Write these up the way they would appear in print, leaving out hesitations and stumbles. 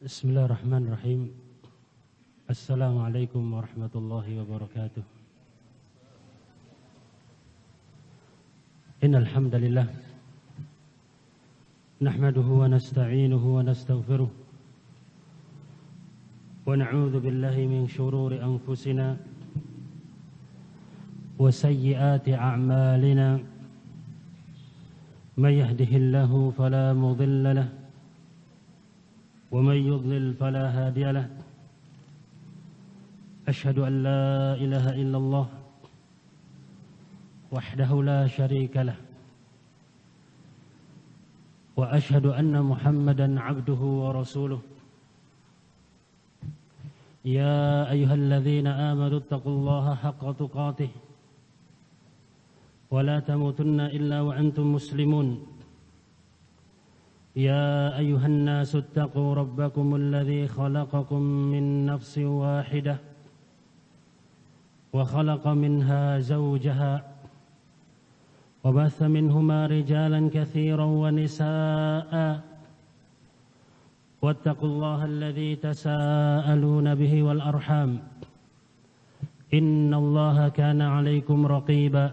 Bismillahirrahmanirrahim. Assalamualaikum warahmatullahi wabarakatuh. Innal hamdalillah nahmaduhu wa nasta'inuhu wa nastaghfiruh wa na'udzu billahi min shururi anfusina wa sayyiati a'malina. May yahdihillahu fala mudilla lahu ومن يضلل فلا هادي له أشهد أن لا إله إلا الله وحده لا شريك له وأشهد أن محمدا عبده ورسوله يا أيها الذين آمنوا اتقوا الله حق تقاته ولا تموتن إلا وأنتم مسلمون يا أيها الناس اتقوا ربكم الذي خلقكم من نفس واحدة وخلق منها زوجها وبث منهما رجالا كثيرا ونساء واتقوا الله الذي تساءلون به والأرحام إن الله كان عليكم رقيبا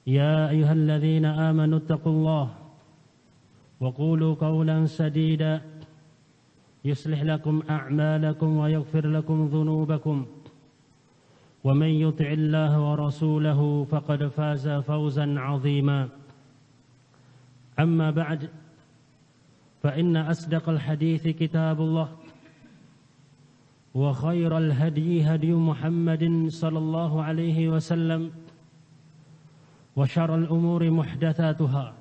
يا أيها الذين آمنوا اتقوا الله وقولوا قولا سديدا يصلح لكم أعمالكم ويغفر لكم ذنوبكم ومن يطع الله ورسوله فقد فاز فوزا عظيما أما بعد فإن أصدق الحديث كتاب الله وخير الهدي هدي محمد صلى الله عليه وسلم وشر الأمور محدثاتها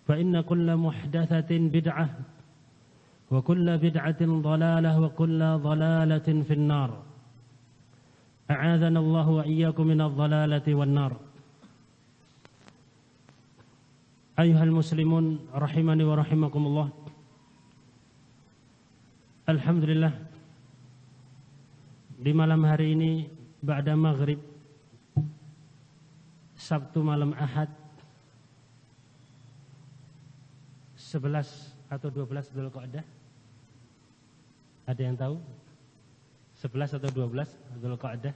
فإن كل محدثة بدعة وكل بدعة ضلالة وكل ضلالة في النار أعاذنا الله وإياكم من الضلالة والنار. أيها المسلمون رحمني ورحمكم الله. Alhamdulillah, di malam hari ini ba'da maghrib Sabtu malam Ahad 11 atau 12 Dzulqa'dah? Ada yang tahu? 11 atau 12 Dzulqa'dah?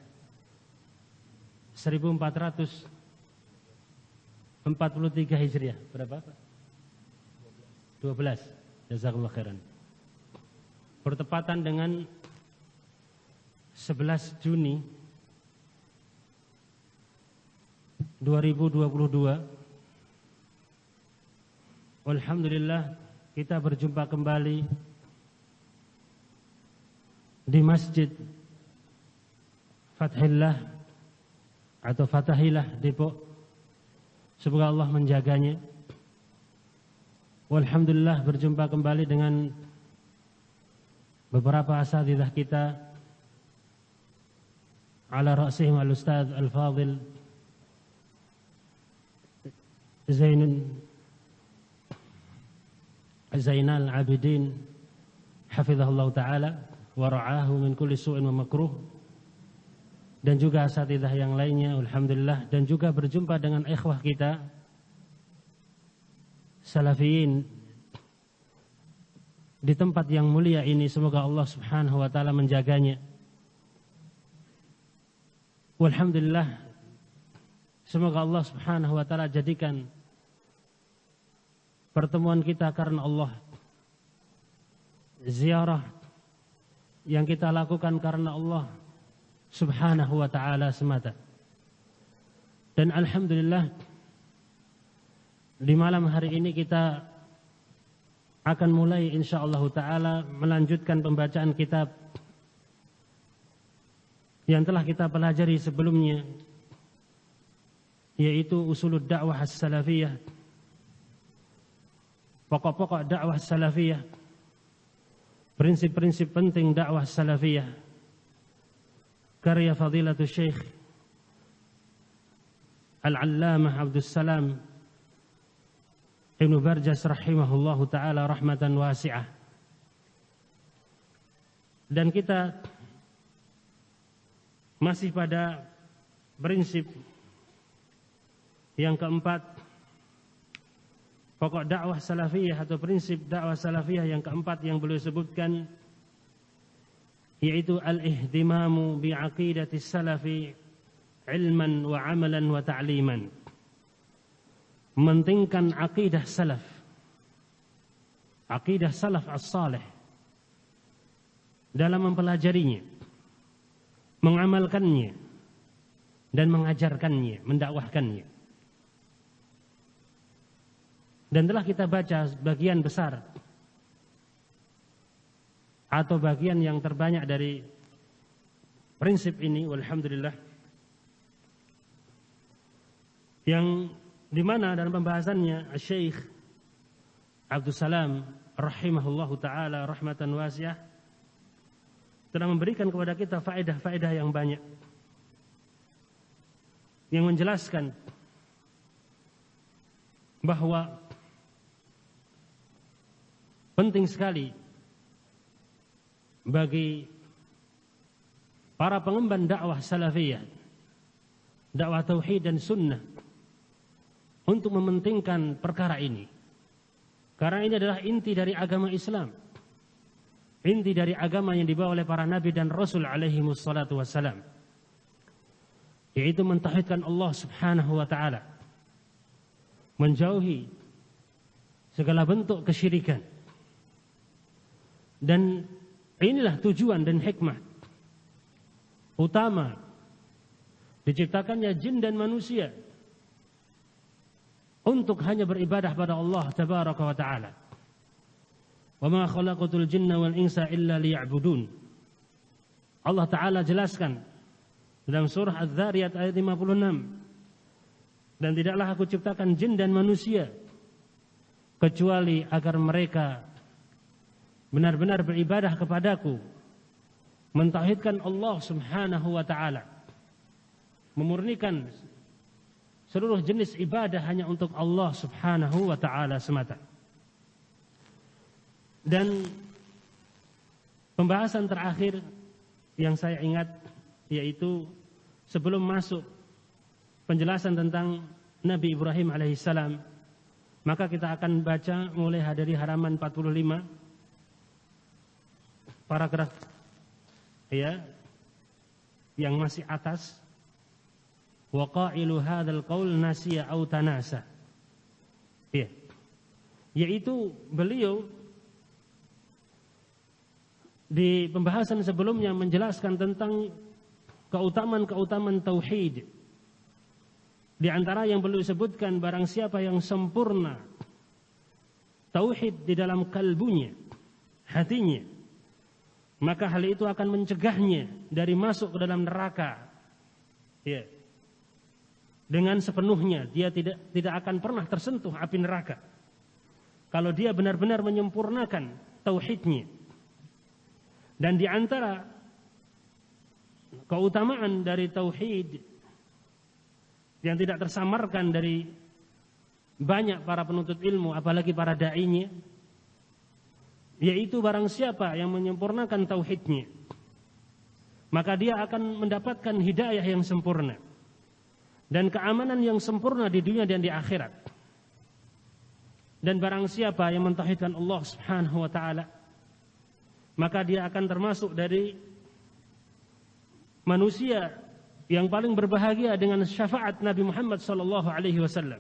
1443 Hijriah. Berapa, Pak? 12. Jazakallahu khairan. Bertepatan dengan 11 Juni 2022. Alhamdulillah, kita berjumpa kembali di Masjid Fathillah atau Fatahillah Depok. Semoga Allah menjaganya. Alhamdulillah, berjumpa kembali dengan beberapa asatidzah kita, ala ra'sihim al-Ustadz Al-Fadhil Zainal Abidin hafizahullah ta'ala wa ra'ahu min kulli su'in wa makruh, dan juga asatidzah yang lainnya. Alhamdulillah, dan juga berjumpa dengan ikhwah kita salafiyin di tempat yang mulia ini. Semoga Allah subhanahu wa ta'ala menjaganya. Alhamdulillah, semoga Allah subhanahu wa ta'ala jadikan pertemuan kita karena Allah, ziarah yang kita lakukan karena Allah subhanahu wa ta'ala semata. Dan alhamdulillah, di malam hari ini kita akan mulai insyaallah ta'ala melanjutkan pembacaan kitab yang telah kita pelajari sebelumnya, yaitu Usulud Da'wah As-Salafiyah, pokok-pokok dakwah salafiyah, prinsip-prinsip penting dakwah salafiyah, karya Fadilatul Syekh Al-Allamah Abdus Salam Ibnu Barjas rahimahullahu ta'ala rahmatan wasi'ah. Dan kita masih pada prinsip yang keempat, pokok dakwah salafiyah atau prinsip dakwah salafiyah yang keempat yang beliau sebutkan, yaitu al-ihtimamu bi'aqidati salafi ilman wa amalan wa ta'liman. Mementingkan aqidah salaf, aqidah salaf as-salih, dalam mempelajarinya, mengamalkannya, dan mengajarkannya, mendakwahkannya. Dan telah kita baca bagian besar atau bagian yang terbanyak dari prinsip ini, walhamdulillah, yang dimana dalam pembahasannya Syekh Abdul Salam rahimahullahu ta'ala rahmatan wasi'ah telah memberikan kepada kita faedah-faedah yang banyak yang menjelaskan bahwa penting sekali bagi para pengemban dakwah salafiyah, dakwah tauhid dan sunnah, untuk mementingkan perkara ini. Karena ini adalah inti dari agama Islam, inti dari agama yang dibawa oleh para nabi dan rasul alaihi wassalatu wassalam, yaitu mentauhidkan Allah subhanahu wa ta'ala, menjauhi segala bentuk kesyirikan. Dan inilah tujuan dan hikmah utama diciptakannya jin dan manusia, untuk hanya beribadah pada Allah tabaraka wa ta'ala. Wa ma khalaqatul jinna wal insa illa liya'budun. Allah Ta'ala jelaskan dalam surah Az-Zariyat ayat 56, dan tidaklah aku ciptakan jin dan manusia kecuali agar mereka benar-benar beribadah kepadaku, mentauhidkan Allah subhanahu wa ta'ala, memurnikan seluruh jenis ibadah hanya untuk Allah subhanahu wa ta'ala semata. Dan pembahasan terakhir yang saya ingat, yaitu sebelum masuk penjelasan tentang Nabi Ibrahim alaihissalam, maka kita akan baca mulai dari halaman 45 paragraf ya yang masih atas. Wa qailu hadzal qaul nasiya au tanasa. Ya. Yaitu beliau di pembahasan sebelumnya menjelaskan tentang keutamaan-keutamaan tauhid. Di antara yang beliau sebutkan, barang siapa yang sempurna tauhid di dalam kalbunya, hatinya, maka hal itu akan mencegahnya dari masuk ke dalam neraka. Ya. Dengan sepenuhnya dia tidak akan pernah tersentuh api neraka kalau dia benar-benar menyempurnakan tauhidnya. Dan di antara keutamaan dari tauhid yang tidak tersamarkan dari banyak para penuntut ilmu, apalagi para da'inya, yaitu barang siapa yang menyempurnakan tauhidnya, maka dia akan mendapatkan hidayah yang sempurna dan keamanan yang sempurna di dunia dan di akhirat. Dan barang siapa yang mentauhidkan Allah subhanahu wa ta'ala, maka dia akan termasuk dari manusia yang paling berbahagia dengan syafaat Nabi Muhammad sallallahu alaihi wasallam.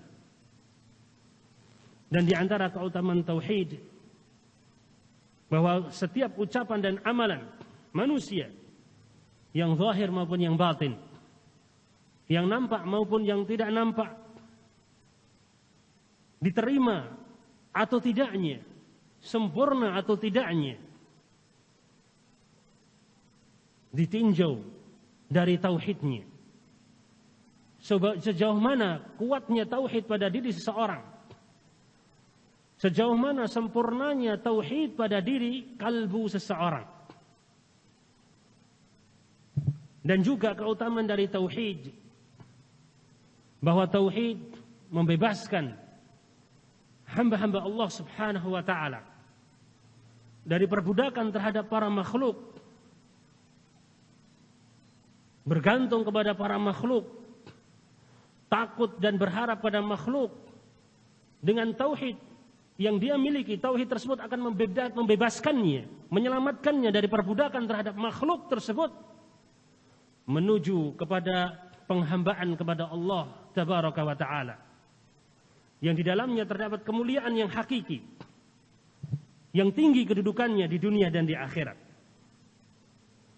Dan di antara keutamaan tauhid, bahwa setiap ucapan dan amalan manusia, yang zahir maupun yang batin, yang nampak maupun yang tidak nampak, diterima atau tidaknya, sempurna atau tidaknya, ditinjau dari tauhidnya. Sejauh mana kuatnya tauhid pada diri seseorang, sejauh mana sempurnanya tauhid pada diri kalbu seseorang. Dan juga keutamaan dari tauhid, bahwa tauhid membebaskan hamba-hamba Allah subhanahu wa ta'ala dari perbudakan terhadap para makhluk, bergantung kepada para makhluk, takut dan berharap pada makhluk. Dengan tauhid yang dia miliki, tauhid tersebut akan membebaskannya, menyelamatkannya dari perbudakan terhadap makhluk tersebut menuju kepada penghambaan kepada Allah Tabaraka wa Ta'ala, yang di dalamnya terdapat kemuliaan yang hakiki, yang tinggi kedudukannya di dunia dan di akhirat.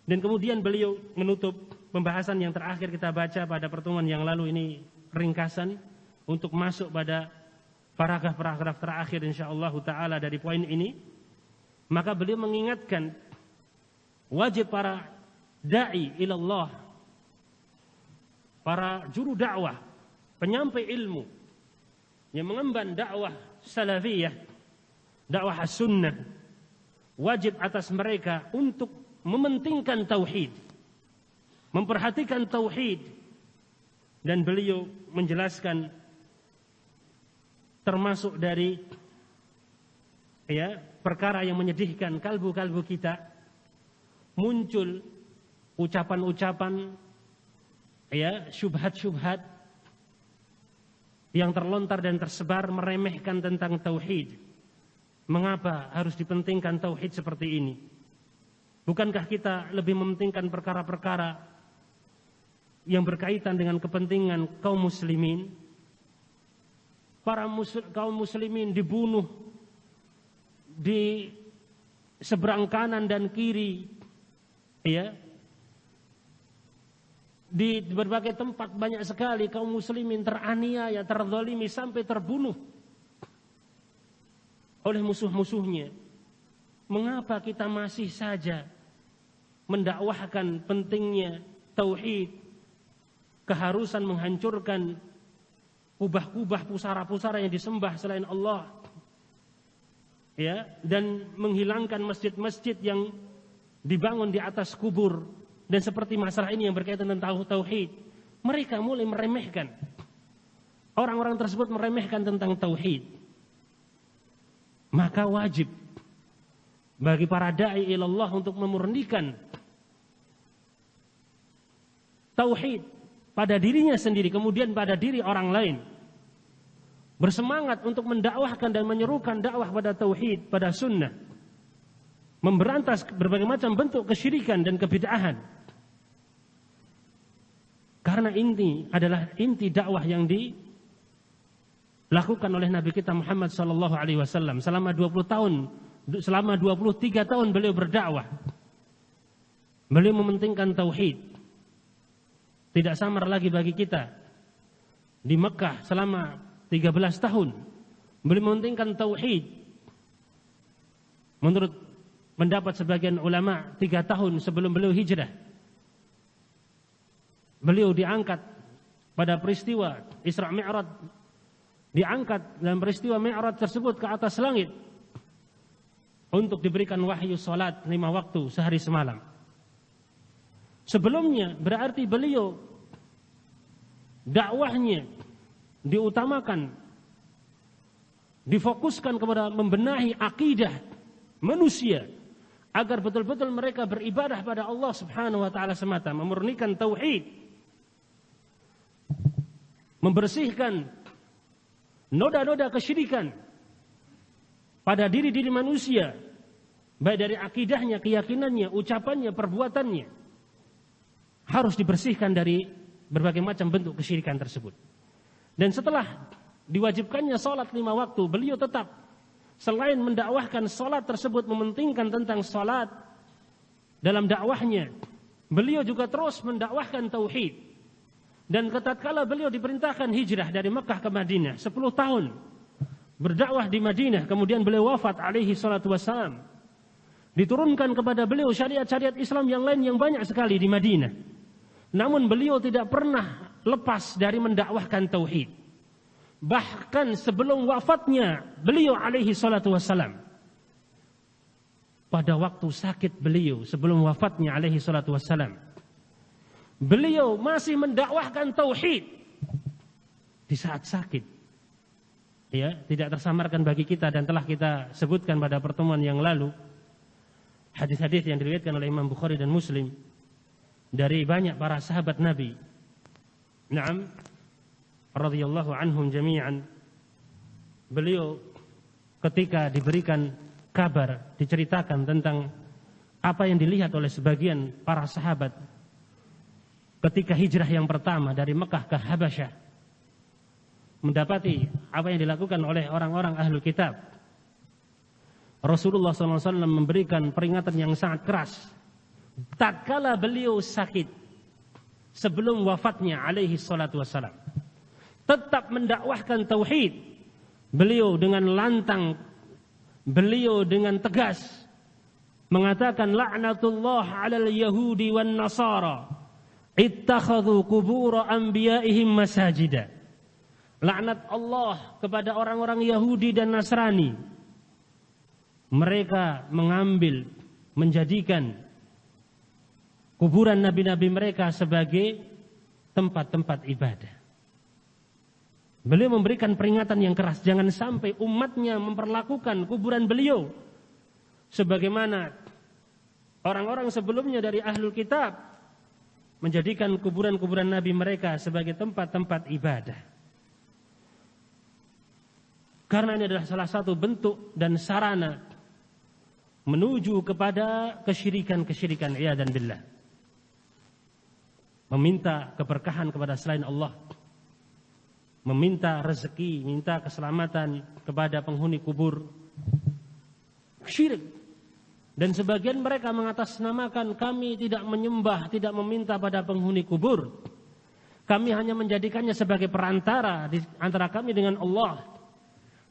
Dan kemudian beliau menutup pembahasan yang terakhir kita baca pada pertemuan yang lalu ini, ringkasan untuk masuk pada paragraf-paragraf terakhir insyaallah ta'ala dari poin ini. Maka beliau mengingatkan wajib para da'i ilallah, para juru dakwah, penyampai ilmu yang mengemban dakwah salafiyah, dakwah as-sunnah, wajib atas mereka untuk mementingkan tauhid, memperhatikan tauhid. Dan beliau menjelaskan termasuk dari perkara yang menyedihkan kalbu-kalbu kita, muncul ucapan-ucapan syubhat-syubhat yang terlontar dan tersebar meremehkan tentang tauhid. Mengapa harus dipentingkan tauhid seperti ini? Bukankah kita lebih mementingkan perkara-perkara yang berkaitan dengan kepentingan kaum muslimin? Kaum muslimin dibunuh di seberang kanan dan kiri, di berbagai tempat banyak sekali kaum muslimin teraniaya, terzalimi sampai terbunuh oleh musuh-musuhnya. Mengapa kita masih saja mendakwahkan pentingnya tauhid, keharusan menghancurkan kubah-kubah, pusara-pusara yang disembah selain Allah, dan menghilangkan masjid-masjid yang dibangun di atas kubur, dan seperti masalah ini yang berkaitan tentang tauhid, mereka mulai meremehkan. Orang-orang tersebut meremehkan tentang tauhid. Maka wajib bagi para da'i ilallah untuk memurnikan tauhid pada dirinya sendiri, kemudian pada diri orang lain. Bersemangat untuk mendakwahkan dan menyerukan dakwah pada tauhid, pada sunnah, memberantas berbagai macam bentuk kesyirikan dan kebid'ahan. Karena ini adalah inti dakwah yang dilakukan oleh Nabi kita Muhammad sallallahu alaihi wasallam selama 23 tahun beliau berdakwah. Beliau mementingkan tauhid. Tidak samar lagi bagi kita. Di Mekah selama 13 tahun beliau mementingkan tauhid. Menurut pendapat sebagian ulama 3 tahun sebelum beliau hijrah, beliau diangkat pada peristiwa Isra Mi'raj, diangkat dalam peristiwa Mi'raj tersebut ke atas langit untuk diberikan wahyu salat 5 waktu sehari semalam. Sebelumnya berarti beliau dakwahnya diutamakan, difokuskan kepada membenahi akidah manusia agar betul-betul mereka beribadah pada Allah Subhanahu wa taala semata, memurnikan tauhid, membersihkan noda-noda kesyirikan pada diri-diri manusia, baik dari akidahnya, keyakinannya, ucapannya, perbuatannya, harus dibersihkan dari berbagai macam bentuk kesyirikan tersebut. Dan setelah diwajibkannya salat 5 waktu, beliau tetap selain mendakwahkan salat tersebut, mementingkan tentang salat dalam dakwahnya, beliau juga terus mendakwahkan tauhid. Dan tatkala beliau diperintahkan hijrah dari Mekah ke Madinah, 10 tahun berdakwah di Madinah, kemudian beliau wafat alaihi salatu wassalam. Diturunkan kepada beliau syariat-syariat Islam yang lain yang banyak sekali di Madinah. Namun beliau tidak pernah lepas dari mendakwahkan tauhid. Bahkan sebelum wafatnya beliau alaihi salatu wassalam, pada waktu sakit beliau sebelum wafatnya alaihi salatu wassalam, beliau masih mendakwahkan tauhid di saat sakit. Tidak tersamarkan bagi kita, dan telah kita sebutkan pada pertemuan yang lalu hadis-hadis yang diriwayatkan oleh Imam Bukhari dan Muslim dari banyak para sahabat Nabi, radhiyallahu anhum jami'an. Beliau ketika diberikan kabar, diceritakan tentang apa yang dilihat oleh sebagian para sahabat ketika hijrah yang pertama dari Mekah ke Habasyah, mendapati apa yang dilakukan oleh orang-orang ahlul kitab. Rasulullah SAW memberikan peringatan yang sangat keras. Tatkala beliau sakit sebelum wafatnya alaihi salatu wassalam, tetap mendakwahkan tauhid. Beliau dengan lantang, beliau dengan tegas mengatakan laknatullah 'alal yahudi wan nasara ittakhadhu qubur anbiya'ihim masajida. Laknat Allah kepada orang-orang Yahudi dan Nasrani. Mereka menjadikan kuburan nabi-nabi mereka sebagai tempat-tempat ibadah. Beliau memberikan peringatan yang keras, jangan sampai umatnya memperlakukan kuburan beliau sebagaimana orang-orang sebelumnya dari ahlul kitab menjadikan kuburan-kuburan nabi mereka sebagai tempat-tempat ibadah. Karena ini adalah salah satu bentuk dan sarana menuju kepada kesyirikan-kesyirikan, iyadzan billah. Meminta keberkahan kepada selain Allah, meminta rezeki, minta keselamatan kepada penghuni kubur, syirik. Dan sebagian mereka mengatasnamakan, kami tidak menyembah, tidak meminta pada penghuni kubur. Kami hanya menjadikannya sebagai perantara di antara kami dengan Allah.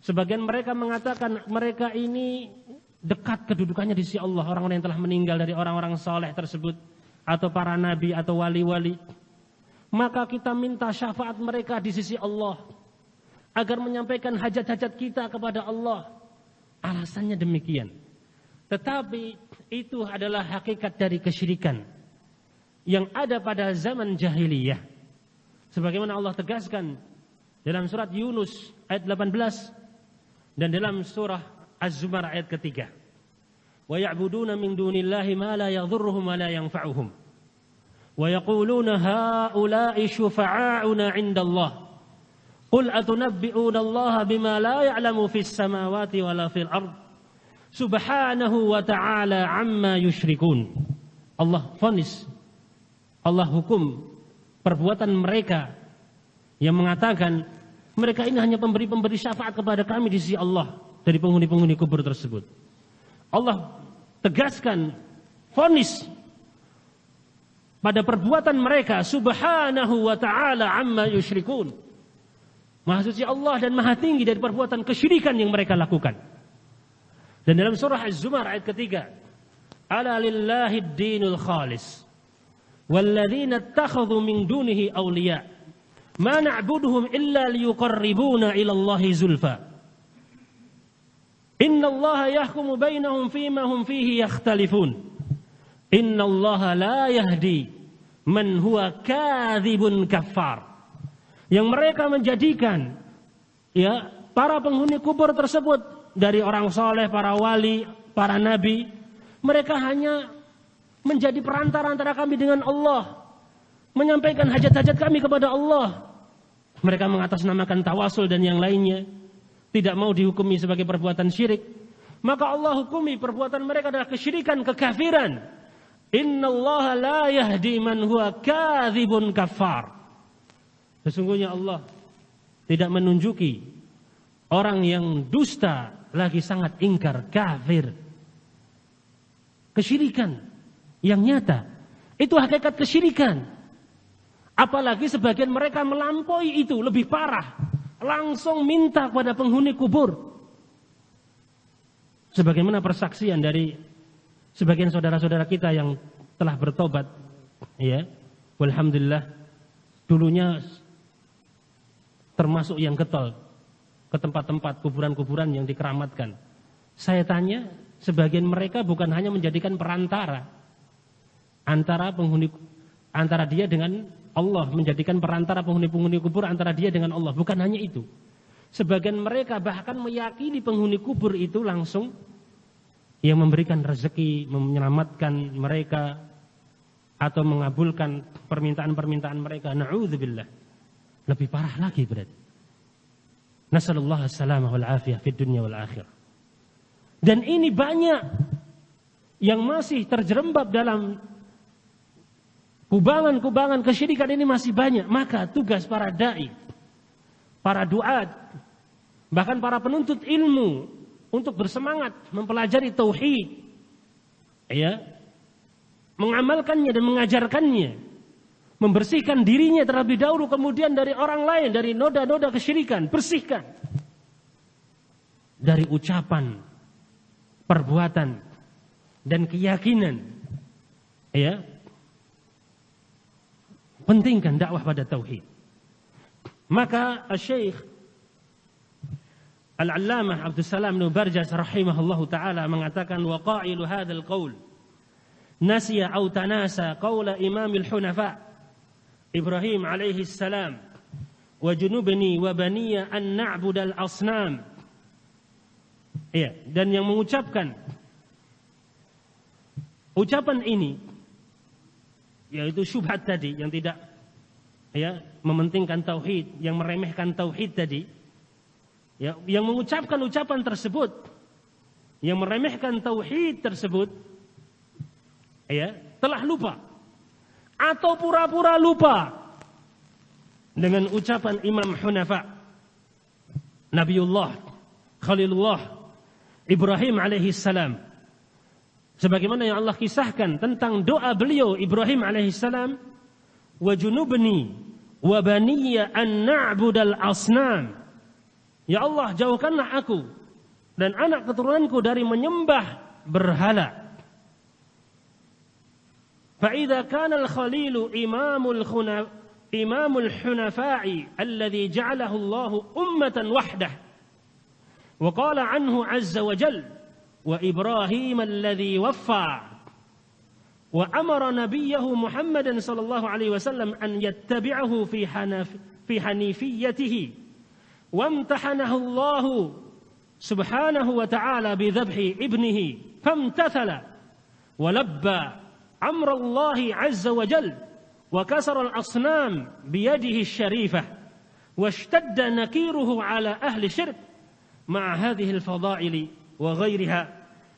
Sebagian mereka mengatakan mereka ini dekat kedudukannya di sisi Allah, orang-orang yang telah meninggal dari orang-orang saleh tersebut atau para nabi atau wali-wali. Maka kita minta syafaat mereka di sisi Allah agar menyampaikan hajat-hajat kita kepada Allah. Alasannya demikian. Tetapi itu adalah hakikat dari kesyirikan yang ada pada zaman jahiliyah. Sebagaimana Allah tegaskan dalam surat Yunus ayat 18 dan dalam surah Az-Zumar ayat ketiga. Wa ya'buduna min dunillahi ma la yadhurruhum wa la yanfa'uhum. Wa yaquluna haula'i syufa'auna 'indallah. Qul atunabbi'una Allah bima la ya'lamu fis samawati wa la fil ard. Subhanahu wa ta'ala 'amma yusyrikun. Allah vonis, Allah hukum perbuatan mereka yang mengatakan mereka ini hanya pemberi syafaat kepada kami di sisi Allah dari penghuni-penghuni kubur tersebut. Allah tegaskan vonis pada perbuatan mereka, subhanahu wa ta'ala amma yusyrikun. Maha suci Allah dan maha tinggi dari perbuatan kesyirikan yang mereka lakukan. Dan dalam surah Az-Zumar ayat ketiga, ala lillahid dinul khalis walladzina ittakhadhu min dunihi awliya ma na'buduhum illa liyuqarribuna ila Allahi zulfa innallaha yahkumu bainahum fima hum fihi yakhtalifun. Innallaha la yahdi man huwa kadzibun kafar. Yang mereka menjadikan para penghuni kubur tersebut dari orang soleh, para wali, para nabi, mereka hanya menjadi perantara antara kami dengan Allah, menyampaikan hajat-hajat kami kepada Allah. Mereka mengatasnamakan tawasul dan yang lainnya, tidak mau dihukumi sebagai perbuatan syirik. Maka Allah hukumi perbuatan mereka adalah kesyirikan, kekafiran. Innallaha la yahdi man huwa kadzibun kafar. Sesungguhnya Allah tidak menunjuki orang yang dusta lagi sangat ingkar, kafir. Kesyirikan yang nyata itu hakikat kesyirikan. Apalagi sebagian mereka melampaui itu, lebih parah, langsung minta kepada penghuni kubur. Sebagaimana persaksian dari sebagian saudara-saudara kita yang telah bertobat, walhamdulillah, dulunya termasuk yang getol ke tempat-tempat kuburan-kuburan yang dikeramatkan. Saya tanya, sebagian mereka bukan hanya menjadikan perantara antara dia dengan Allah, menjadikan perantara penghuni-penghuni kubur antara dia dengan Allah. Bukan hanya itu. Sebagian mereka bahkan meyakini penghuni kubur itu langsung yang memberikan rezeki, menyelamatkan mereka atau mengabulkan permintaan-permintaan mereka. Na'udzubillah. Lebih parah lagi berarti. Nasallallahu as-salamah wal afiyah fid dunya wal akhirah. Dan ini banyak yang masih terjerembab dalam kubangan-kubangan kesyirikan ini masih banyak. Maka tugas para dai, para duat, bahkan para penuntut ilmu untuk bersemangat mempelajari tauhid, ya, mengamalkannya dan mengajarkannya, membersihkan dirinya terlebih dahulu, kemudian dari orang lain, dari noda-noda kesyirikan, bersihkan dari ucapan, perbuatan, dan keyakinan, ya. Pentingkan dakwah pada tauhid. Maka Syekh Al-Allamah Abdus Salam bin Barjas rahimahullahu taala mengatakan, wa qailu hadzal qaul nasiya aw tanasa qaula imamil hunafa Ibrahim alaihi salam wa junubni wa baniya an na'budal asnam. Ya, dan yang mengucapkan ucapan ini, yaitu syubhat tadi, yang tidak, ya, mementingkan tauhid, yang meremehkan tauhid tadi, ya, yang mengucapkan ucapan tersebut, yang meremehkan tauhid tersebut, ya, telah lupa atau pura-pura lupa dengan ucapan Imam Hunafa, Nabiullah Khalilullah Ibrahim alaihi salam, sebagaimana yang Allah kisahkan tentang doa beliau Ibrahim alaihissalam, wa junubni wa baniya an na'budal asnam. Ya Allah, jauhkanlah aku dan anak keturunanku dari menyembah berhala. Fa idza kana al-khalilu imamul hunafa'i alladhi ja'alahu Allah ummatan wahdah wa qala anhu 'azza wa jalla wa Ibrahim alladhi waffa wa amara nabiyahu Muhammadan sallallahu alaihi wasallam an yattabi'ahu fi hanifiyyatihi wa amtahanahu Allah subhanahu wa ta'ala bi dhabhi ibnihi famtathala wa labba amra Allah 'azza wa jalla wa kasara al-asnam bi yadihi asy-syarifah wa ishtadda nakiruhu ala ahli syirk ma'a hadhihi al-fada'ili wa ghairiha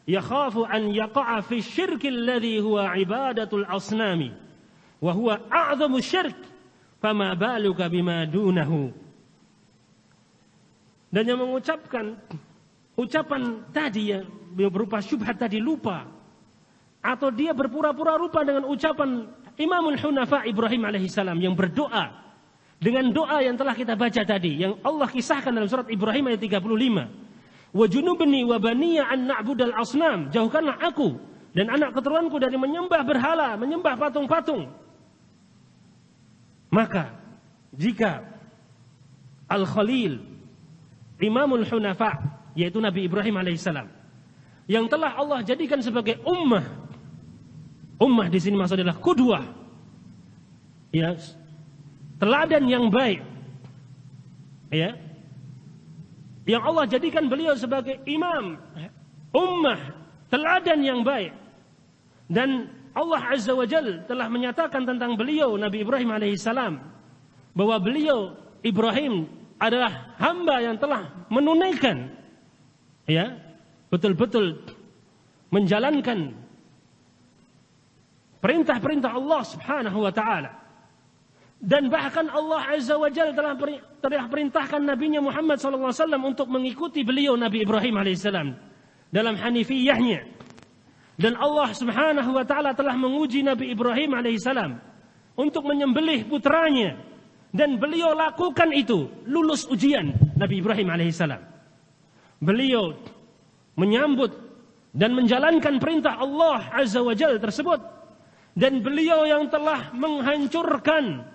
yakhafu an yaqa'a fi syirki alladhi huwa ibadatul asnami wa huwa a'zamu syirk fama baluka bima dunahu. Dan yang mengucapkan ucapan tadi yang berupa syubhat tadi lupa, atau dia berpura-pura lupa dengan ucapan Imamul Hunafa Ibrahim alaihissalam yang berdoa dengan doa yang telah kita baca tadi, yang Allah kisahkan dalam surat Ibrahim ayat 35. Wa junubni wa baniya an na'budal asnam. Jauhkanlah aku dan anak keturunanku dari menyembah berhala, menyembah patung-patung. Maka jika Al-Khalil Imamul Hunafa, yaitu Nabi Ibrahim alaihissalam, yang telah Allah jadikan sebagai ummah di sini maksudnya adalah qudwah, ya, teladan yang baik, ya, yang Allah jadikan beliau sebagai imam ummah, teladan yang baik. Dan Allah Azza wa Jalla telah menyatakan tentang beliau Nabi Ibrahim alaihissalam bahwa beliau Ibrahim adalah hamba yang telah menunaikan, ya, betul-betul menjalankan perintah-perintah Allah Subhanahu wa taala. Dan bahkan Allah Azza wa Jalla telah perintahkan Nabinya Muhammad SAW untuk mengikuti beliau Nabi Ibrahim alaihissalam dalam hanifiyahnya. Dan Allah Subhanahu wa taala telah menguji Nabi Ibrahim alaihissalam untuk menyembelih putranya, dan beliau lakukan itu, lulus ujian Nabi Ibrahim alaihissalam. Beliau menyambut dan menjalankan perintah Allah Azza wa Jalla tersebut, dan beliau yang telah menghancurkan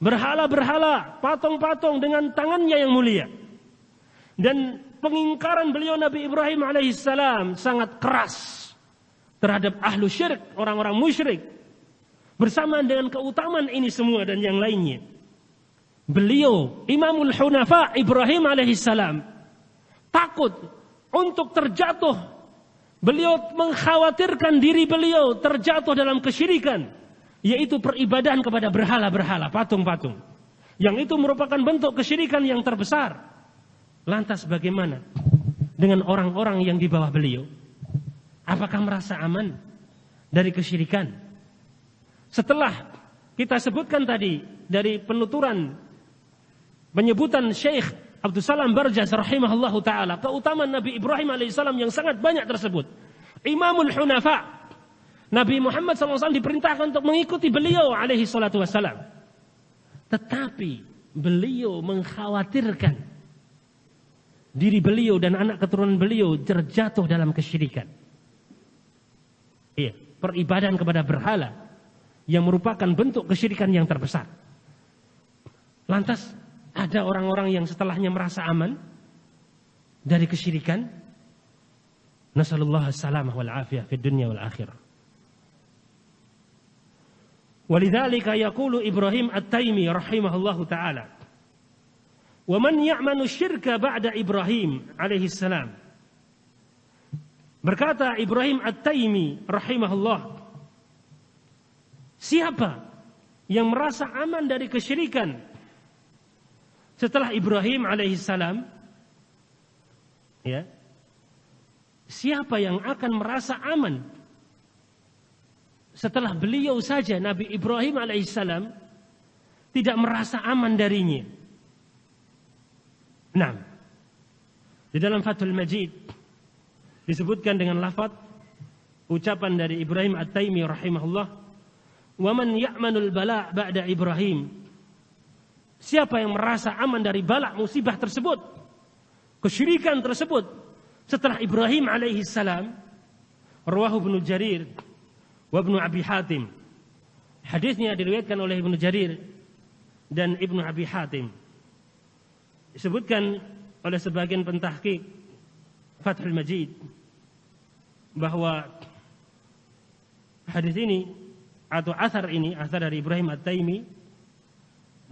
berhala-berhala, patung-patung dengan tangannya yang mulia. Dan pengingkaran beliau Nabi Ibrahim alaihissalam sangat keras terhadap ahlu syirik, orang-orang musyrik. Bersamaan dengan keutamaan ini semua dan yang lainnya, beliau Imamul Hunafa Ibrahim alaihissalam takut untuk terjatuh. Beliau mengkhawatirkan diri beliau terjatuh dalam kesyirikan, yaitu peribadahan kepada berhala-berhala, patung-patung, yang itu merupakan bentuk kesyirikan yang terbesar. Lantas bagaimana dengan orang-orang yang di bawah beliau? Apakah merasa aman dari kesyirikan? Setelah kita sebutkan tadi dari penyebutan Syekh Abdul Salam Barjas rahimahullahu ta'ala, keutamaan Nabi Ibrahim alaihissalam yang sangat banyak tersebut, Imamul Hunafa, Nabi Muhammad SAW diperintahkan untuk mengikuti beliau alaihi salatu wassalam. Tetapi beliau mengkhawatirkan diri beliau dan anak keturunan beliau terjatuh dalam kesyirikan. Iya, peribadahan kepada berhala yang merupakan bentuk kesyirikan yang terbesar. Lantas ada orang-orang yang setelahnya merasa aman dari kesyirikan. Nasallallahu as-salamah wal afiyah fid dunya wal akhirah. Walidzalika yaqulu Ibrahim At-Taimi rahimahullahu taala, "Wa man ya'manu syirka ba'da Ibrahim alaihi salam." Berkata Ibrahim At-Taimi rahimahullah, siapa yang merasa aman dari kesyirikan setelah Ibrahim alaihi salam? Ya. Siapa yang akan merasa aman setelah beliau saja Nabi Ibrahim alaihissalam tidak merasa aman darinya? Nah, di dalam Fathul Majid disebutkan dengan lafaz ucapan dari Ibrahim At-Taimi rahimahullah, "Wa man ya'manul bala' ba'da Ibrahim." Siapa yang merasa aman dari bala' musibah tersebut, kesyirikan tersebut setelah Ibrahim alaihissalam? Rawahu Ibnu Jarir wa Ibnu Abi Hatim. Hadisnya diriwayatkan oleh Ibnu Jarir dan Ibnu Abi Hatim. Disebutkan oleh sebagian pentahqiq Fathul Majid bahwa hadis ini atau asar ini, asar dari Ibrahim At-Taimi,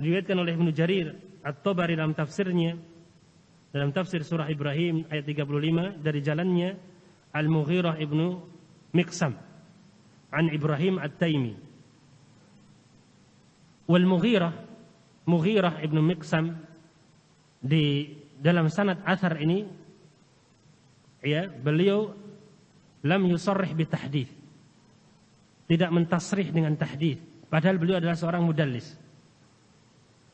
diriwayatkan oleh Ibnu Jarir At-Tabari dalam tafsirnya, dalam tafsir surah Ibrahim ayat 35 dari jalannya Al-Mughirah ibnu Miqsam an Ibrahim At-Taimi. Wal Mughirah ibnu Miqsam, di dalam sanad asar ini, ya, beliau lam yusarrih bitahdits, tidak mentasrih dengan tahdits, padahal beliau adalah seorang mudallis.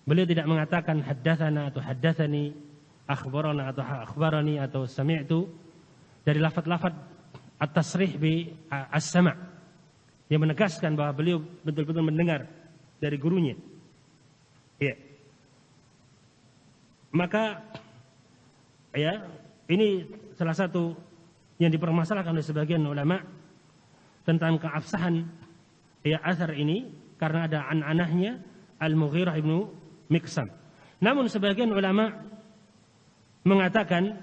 Beliau tidak mengatakan haddatsana atau haddatsani, akhbarana atau akhbarani atau sami'tu, dari lafaz-lafaz at-tasrih bi as-sama', yang menegaskan bahwa beliau betul-betul mendengar dari gurunya. Ya. Maka ya, ini salah satu yang dipermasalahkan oleh sebagian ulama tentang keabsahan ya asar ini karena ada an-anahnya Al-Mughirah ibnu Miqsam. Namun sebagian ulama mengatakan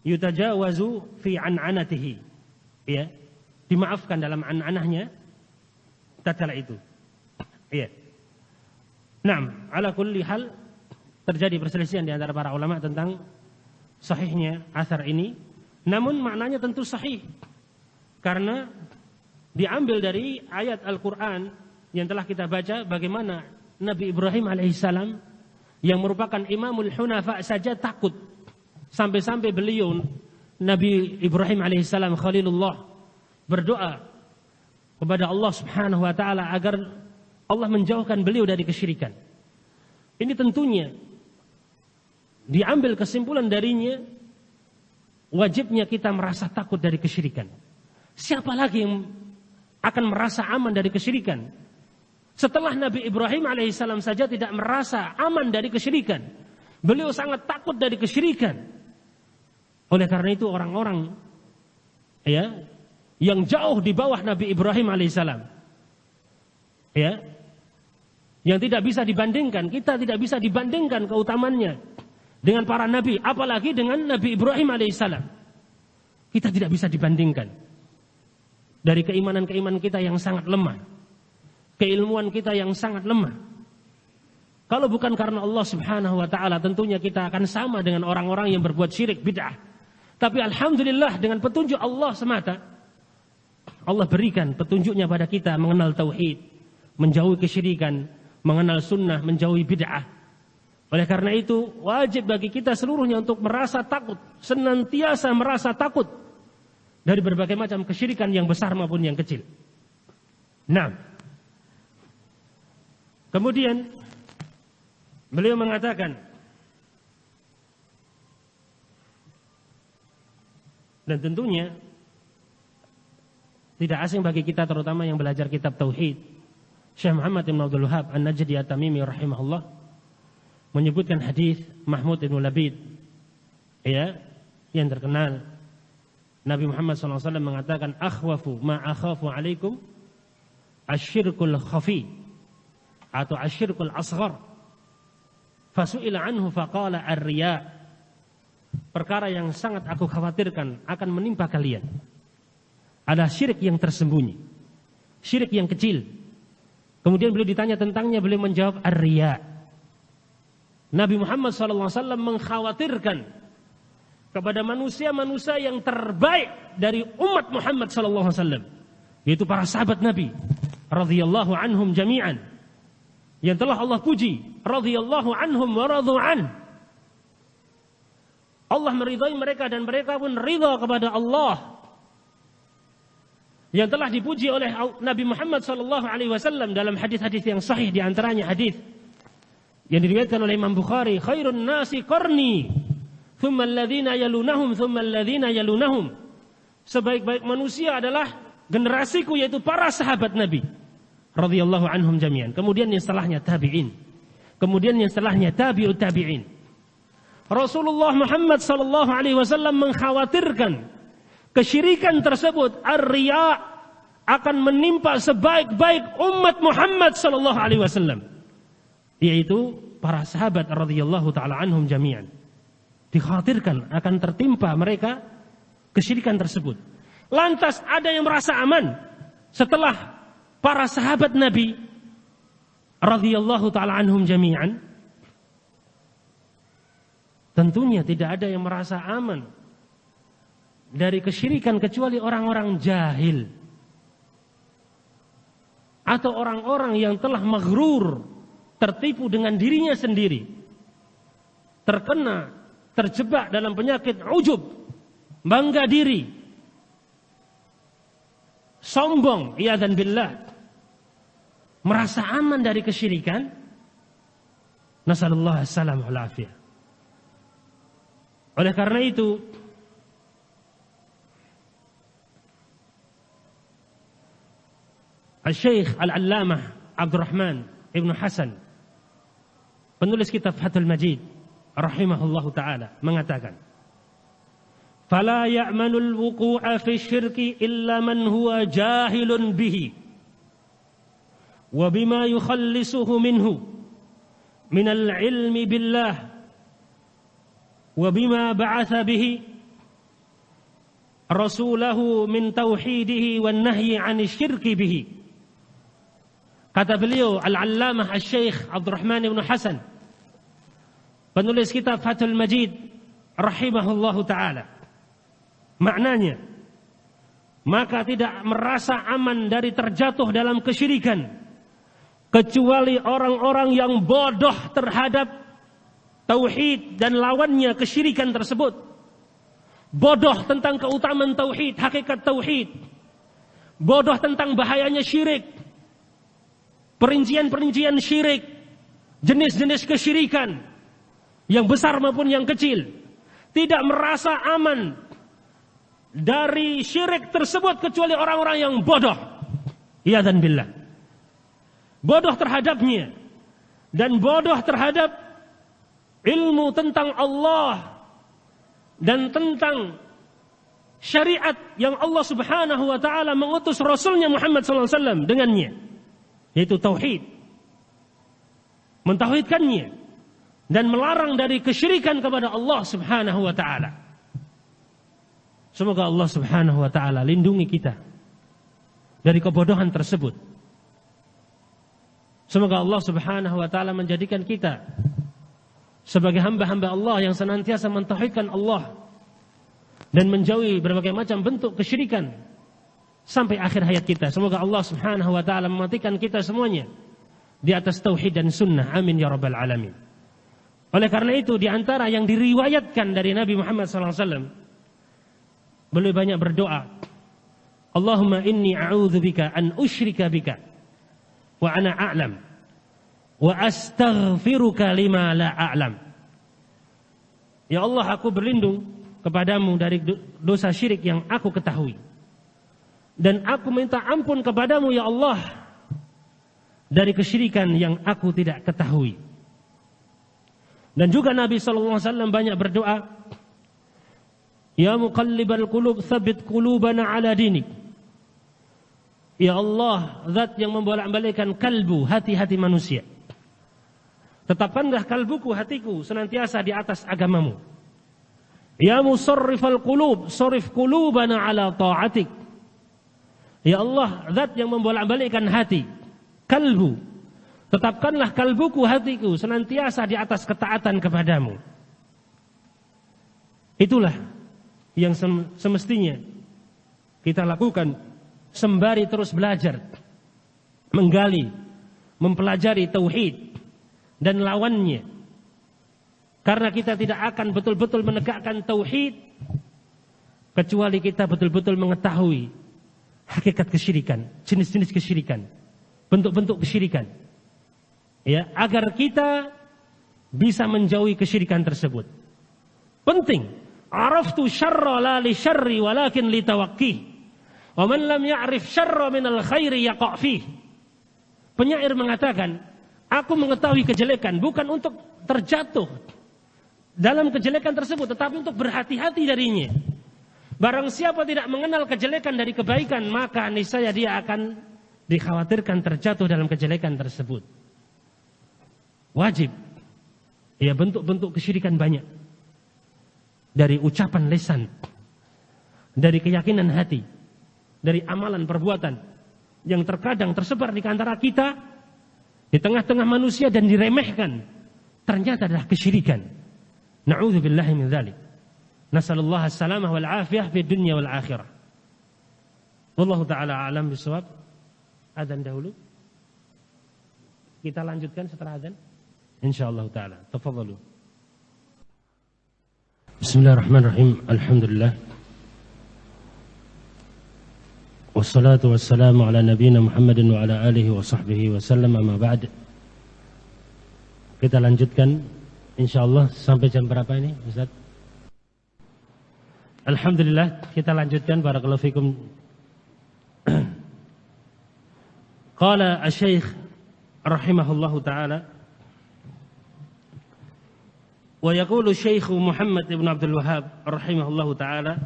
yutajawazu fi an-anatihi, ya, dimaafkan dalam an-anahnya tatkala itu. Ya. Naam, ala kulli hal terjadi perselisihan di antara para ulama tentang sahihnya asar ini. Namun maknanya tentu sahih karena diambil dari ayat Al-Qur'an yang telah kita baca, bagaimana Nabi Ibrahim alaihissalam yang merupakan Imamul Hunafa saja takut, sampai-sampai beliau Nabi Ibrahim alaihissalam Khalilullah berdoa kepada Allah Subhanahu wa taala agar Allah menjauhkan beliau dari kesyirikan. Ini tentunya diambil kesimpulan darinya wajibnya kita merasa takut dari kesyirikan. Siapa lagi yang akan merasa aman dari kesyirikan? Setelah Nabi Ibrahim alaihissalam saja tidak merasa aman dari kesyirikan, beliau sangat takut dari kesyirikan. Oleh karena itu orang-orang ya yang jauh di bawah Nabi Ibrahim alaihissalam, ya, yang tidak bisa dibandingkan, kita tidak bisa dibandingkan keutamannya dengan para nabi, apalagi dengan Nabi Ibrahim alaihissalam. Kita tidak bisa dibandingkan. Dari keimanan-keimanan kita yang sangat lemah, keilmuan kita yang sangat lemah. Kalau bukan karena Allah Subhanahu wa taala, tentunya kita akan sama dengan orang-orang yang berbuat syirik bid'ah. Tapi alhamdulillah dengan petunjuk Allah semata, Allah berikan petunjuknya pada kita mengenal tauhid, menjauhi kesyirikan, mengenal sunnah, menjauhi bid'ah. Oleh karena itu, wajib bagi kita seluruhnya untuk merasa takut, senantiasa merasa takut dari berbagai macam kesyirikan yang besar maupun yang kecil. Nah, kemudian beliau mengatakan, dan tentunya tidak asing bagi kita terutama yang belajar kitab Tauhid, Syekh Muhammad bin Abdul Wahhab An-Najdi At-Tamimi rahimahullah menyebutkan hadis Mahmud bin Labid, ya, yang terkenal. Nabi Muhammad SAW mengatakan, akhwafu ma akhafu alaikum asyirkul khafi atau asyirkul asghar. Fasu'ila anhu faqala ar-riya. Perkara yang sangat aku khawatirkan akan menimpa kalian adalah syirik yang tersembunyi, syirik yang kecil. Kemudian beliau ditanya tentangnya, beliau menjawab ar-riya. Nabi Muhammad SAW mengkhawatirkan kepada manusia-manusia yang terbaik dari umat Muhammad SAW, yaitu para sahabat Nabi radhiyallahu anhum jami'an, yang telah Allah puji, radhiyallahu anhum wa radu an. Allah meridai mereka dan mereka pun ridha kepada Allah. Yang telah dipuji oleh Nabi Muhammad SAW dalam hadis-hadis yang sahih, di antaranya hadis yang diriwayatkan oleh Imam Bukhari, khairun nasi qarni, thumma alladhina yalunahum, thumma alladhina yalunahum. Sebaik-baik manusia adalah generasiku, yaitu para sahabat Nabi radhiyallahu anhum jami'an. Kemudian yang setelahnya tabi'in. Kemudian yang setelahnya tabi'ut tabi'in. Rasulullah Muhammad sallallahu alaihi wasallam mengkhawatirkan kesyirikan tersebut, ar-riya, akan menimpa sebaik-baik umat Muhammad sallallahu alaihi wasallam, yaitu para sahabat radhiyallahu taala anhum jami'an. Dikhawatirkan akan tertimpa mereka kesyirikan tersebut. Lantas ada yang merasa aman setelah para sahabat Nabi radhiyallahu taala anhum jami'an? Tentunya tidak ada yang merasa aman dari kesyirikan kecuali orang-orang jahil atau orang-orang yang telah maghrur, tertipu dengan dirinya sendiri, terjebak dalam penyakit ujub, bangga diri, sombong, iyadzan billah, merasa aman dari kesyirikan. Nasallallahu alaihi wal afiyah. Oleh karena itu, Al-Syekh Al-Allamah Abdurrahman Ibn Hasan, penulis kitab Fathul Majid rahimahullahu ta'ala, mengatakan, fala ya'manul wuku'a fi syirki illa man huwa jahilun bihi wa bima yukhallisuhu minhu minal ilmi billah wa bima ba'atha bihi rasulahu min tauhidihi wan nahyi 'anil syirki bihi. Kata beliau Al-Allamah Al-Syekh Abdurrahman Ibn Hasan, penulis kitab Fathul Majid rahimahullahu ta'ala, maknanya, maka tidak merasa aman dari terjatuh dalam kesyirikan kecuali orang-orang yang bodoh terhadap tauhid dan lawannya kesyirikan tersebut. Bodoh tentang keutamaan tauhid, hakikat tauhid. Bodoh tentang bahayanya syirik, perincian-perincian syirik, jenis-jenis kesyirikan yang besar maupun yang kecil. Tidak merasa aman dari syirik tersebut kecuali orang-orang yang bodoh, iyadzan billah, bodoh terhadapnya dan bodoh terhadap ilmu tentang Allah dan tentang syariat yang Allah subhanahu wa ta'ala mengutus Rasulnya Muhammad SAW dengannya, yaitu tauhid, mentauhidkannya dan melarang dari kesyirikan kepada Allah subhanahu wa ta'ala. Semoga Allah subhanahu wa ta'ala lindungi kita dari kebodohan tersebut. Semoga Allah subhanahu wa ta'ala menjadikan kita sebagai hamba-hamba Allah yang senantiasa mentauhidkan Allah dan menjauhi berbagai macam bentuk kesyirikan sampai akhir hayat kita. Semoga Allah subhanahu wa ta'ala mematikan kita semuanya di atas tauhid dan sunnah. Amin ya rabbal alamin. Oleh karena itu di antara yang diriwayatkan dari Nabi Muhammad SAW, beliau banyak berdoa, Allahumma inni a'udzubika an usyrika bika wa ana a'lam wa astaghfiruka lima la a'lam. Ya Allah, aku berlindung kepadamu dari dosa syirik yang aku ketahui, dan aku minta ampun kepadamu ya Allah dari kesyirikan yang aku tidak ketahui. Dan juga Nabi SAW banyak berdoa, Ya muqallibal qulub tsabbit qulubana ala dinik. Ya Allah, zat yang membolak-balikkan kalbu, hati-hati manusia, tetapkanlah kalbuku, hatiku senantiasa di atas agamamu. Ya musarrifal qulub sarif qulubana ala ta'atik. Ya Allah, zat yang membolak-balikkan hati, kalbu, tetapkanlah kalbuku, hatiku senantiasa di atas ketaatan kepadamu. Itulah yang semestinya kita lakukan sembari terus belajar, menggali, mempelajari tauhid dan lawannya. Karena kita tidak akan betul-betul menegakkan tauhid kecuali kita betul-betul mengetahui hakikat kesyirikan, jenis-jenis kesyirikan, bentuk-bentuk kesyirikan. Ya, agar kita bisa menjauhi kesyirikan tersebut. Penting. Araftu syarra la li syarri walakin li tawaqqih. Wa man lam ya'rif syarra minal khairi yaqa' fih. Penyair mengatakan, aku mengetahui kejelekan bukan untuk terjatuh dalam kejelekan tersebut, tetapi untuk berhati-hati darinya. Barang siapa tidak mengenal kejelekan dari kebaikan, maka niscaya dia akan dikhawatirkan terjatuh dalam kejelekan tersebut. Wajib. Ya, bentuk-bentuk kesyirikan banyak. Dari ucapan lisan, dari keyakinan hati, dari amalan perbuatan yang terkadang tersebar di antara kita, di tengah-tengah manusia dan diremehkan, ternyata adalah kesyirikan. Na'udzubillahi min dzalik. Nasallallahu as-salamah wal afiyah fi dunya wal akhirah. Wallahu taala a'lam bishawab. Adzan dahulu. Kita lanjutkan setelah adzan insyaallah taala. Tafadhalu. Bismillahirrahmanirrahim. Alhamdulillah. Wassalatu wassalamu ala nabiyyina Muhammadin wa ala alihi wa sahbihi wa sallam, amma ba'd. Kita lanjutkan insyaallah sampai jam berapa ini, Ustaz? Alhamdulillah, kita lanjutkan. Barakallahu fikum. Qala asy-syaikh rahimahullahu taala, wa yaqulu Syekh Muhammad ibn Abdul Wahhab rahimahullahu taala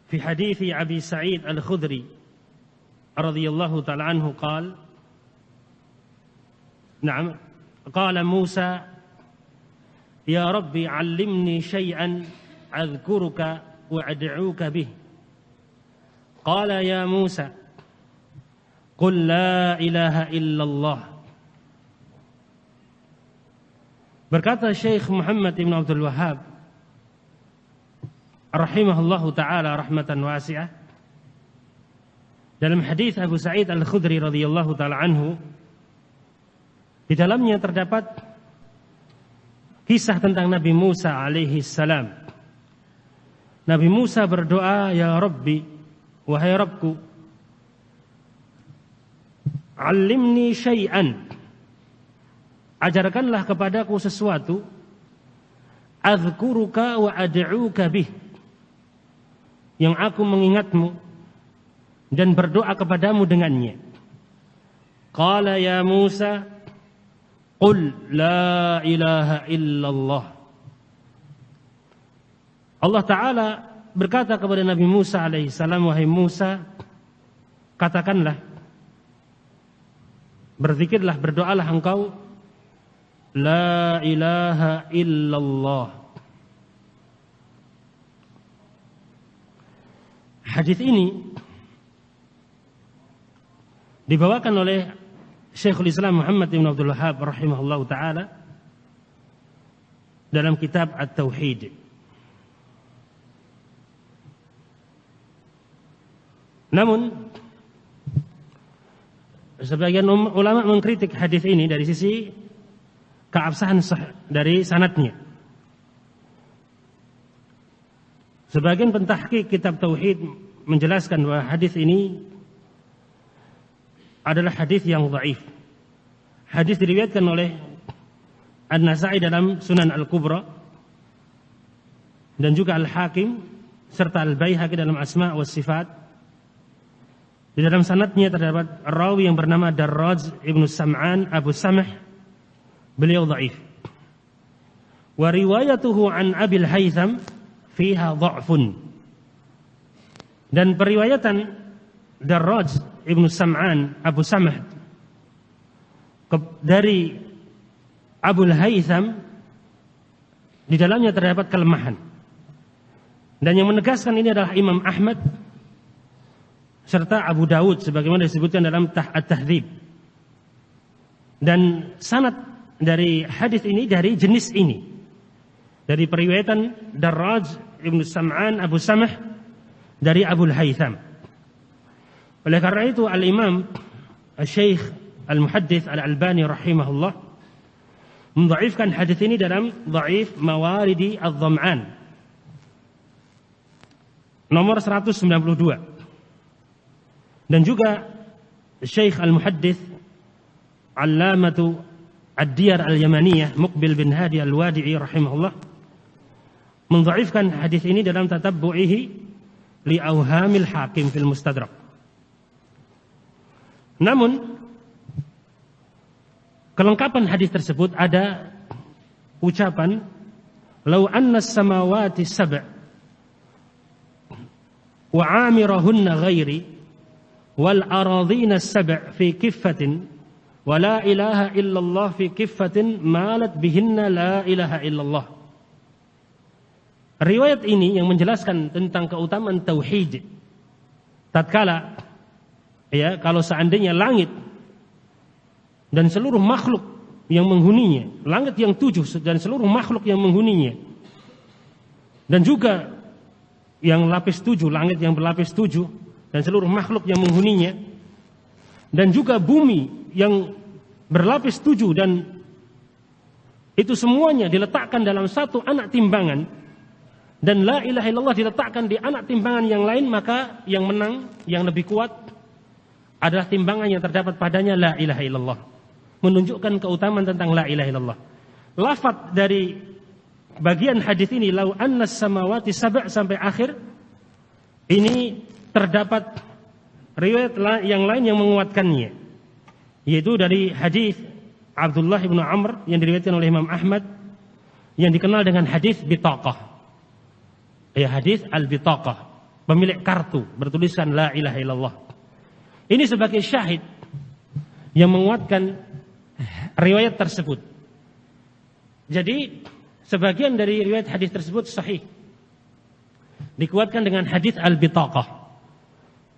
fi hadithi Abi Sa'id Al-Khudri radhiyallahu taala anhu qala, na'am, qala Musa ya Rabbi 'allimni syai'an adhkuruka wa ad'uka bih. Qala ya Musa qul la ilaha illallah. Berkata Syekh Muhammad ibn Abdul Wahhab rahimahullahu ta'ala rahmatan wasi'ah, dalam hadis Abu Sa'id Al-Khudri radhiyallahu ta'ala anhu, di dalamnya terdapat kisah tentang Nabi Musa alaihi salam. Nabi Musa berdoa, ya Rabbi, wahai Rabbku, 'allimni syai'an, ajarkanlah kepadaku sesuatu, adzkuruka wa ad'uka bih, yang aku mengingatmu dan berdoa kepadamu dengannya. Qala ya Musa qul la ilaha illallah. Allah Ta'ala berkata kepada Nabi Musa alaihi salam, wahai Musa, katakanlah, berzikirlah, berdoalah engkau, la ilaha illallah. Hadis ini dibawakan oleh Syekhul Islam Muhammad ibn Abdul Wahhab rahimahullahu ta'ala dalam kitab At-Tauhid. Namun sebagian ulama mengkritik hadis ini dari sisi keabsahan dari sanadnya. Sebagian pentahqiq kitab tauhid menjelaskan bahwa hadis ini adalah hadis yang dhaif. Hadis diriwayatkan oleh An-Nasa'i dalam Sunan Al-Kubra dan juga Al-Hakim serta Al-Baihaqi dalam Asma' wa Sifat. Di dalam sanadnya terdapat rawi yang bernama Darraj Ibnu Sam'an Abu Samh, beliau dhaif. Wa riwayatuhu an Abil Haytham fiha dha'fun. Dan periwayatan Darraj Ibnu Sam'an Abu Samh dari Abul Haytham di dalamnya terdapat kelemahan. Dan yang menegaskan ini adalah Imam Ahmad serta Abu Dawud sebagaimana disebutkan dalam At-Tahdzib. Dan sanad dari hadis ini dari jenis ini, dari periwayatan Darraj Ibnu Sam'an Abu Samh dari Abul Haytham. Oleh karena itu Al-Imam Al-Syekh Al-Muhaddits Al-Albani rahimahullah mendhaifkan hadis ini dalam Dhaif Mawaridi Adh-Dham'an nomor 192. Dan juga Syekh Al-Muhaddits Allamatu Ad-Diyar Al-Yamaniyah Muqbil bin Hadi Al-Wadi'i rahimahullah mendhaifkan hadis ini dalam tatabbu'ihi li awhamil Hakim fil Mustadrak. Namun kelengkapan hadis tersebut ada ucapan law anna as-samawati sab' wa 'amirahunna ghairi wal aradhina as-sab' fi kiffatin wa la ilaha illallah fi kiffatin malat bihinna la ilaha illallah. Riwayat ini yang menjelaskan tentang keutamaan tauhid. Tatkala kalau seandainya langit dan seluruh makhluk yang menghuninya, langit yang 7 dan seluruh makhluk yang menghuninya, dan juga yang lapis 7, langit yang berlapis 7 dan seluruh makhluk yang menghuninya, dan juga bumi yang berlapis 7, dan itu semuanya diletakkan dalam satu anak timbangan, dan la ilaha illallah diletakkan di anak timbangan yang lain, maka yang menang, yang lebih kuat adalah timbangan yang terdapat padanya la ilaha illallah. Menunjukkan keutamaan tentang la ilaha illallah. Lafaz dari bagian hadis ini lau annas samawati sab' sampai akhir ini terdapat riwayat yang lain yang menguatkannya, yaitu dari hadis Abdullah bin Amr yang diriwayatkan oleh Imam Ahmad yang dikenal dengan hadis bitaqah. Hadis al-bitaqah, pemilik kartu bertuliskan la ilaha illallah. Ini sebagai syahid yang menguatkan riwayat tersebut. Jadi sebagian dari riwayat hadis tersebut sahih, dikuatkan dengan hadis al-bitaqah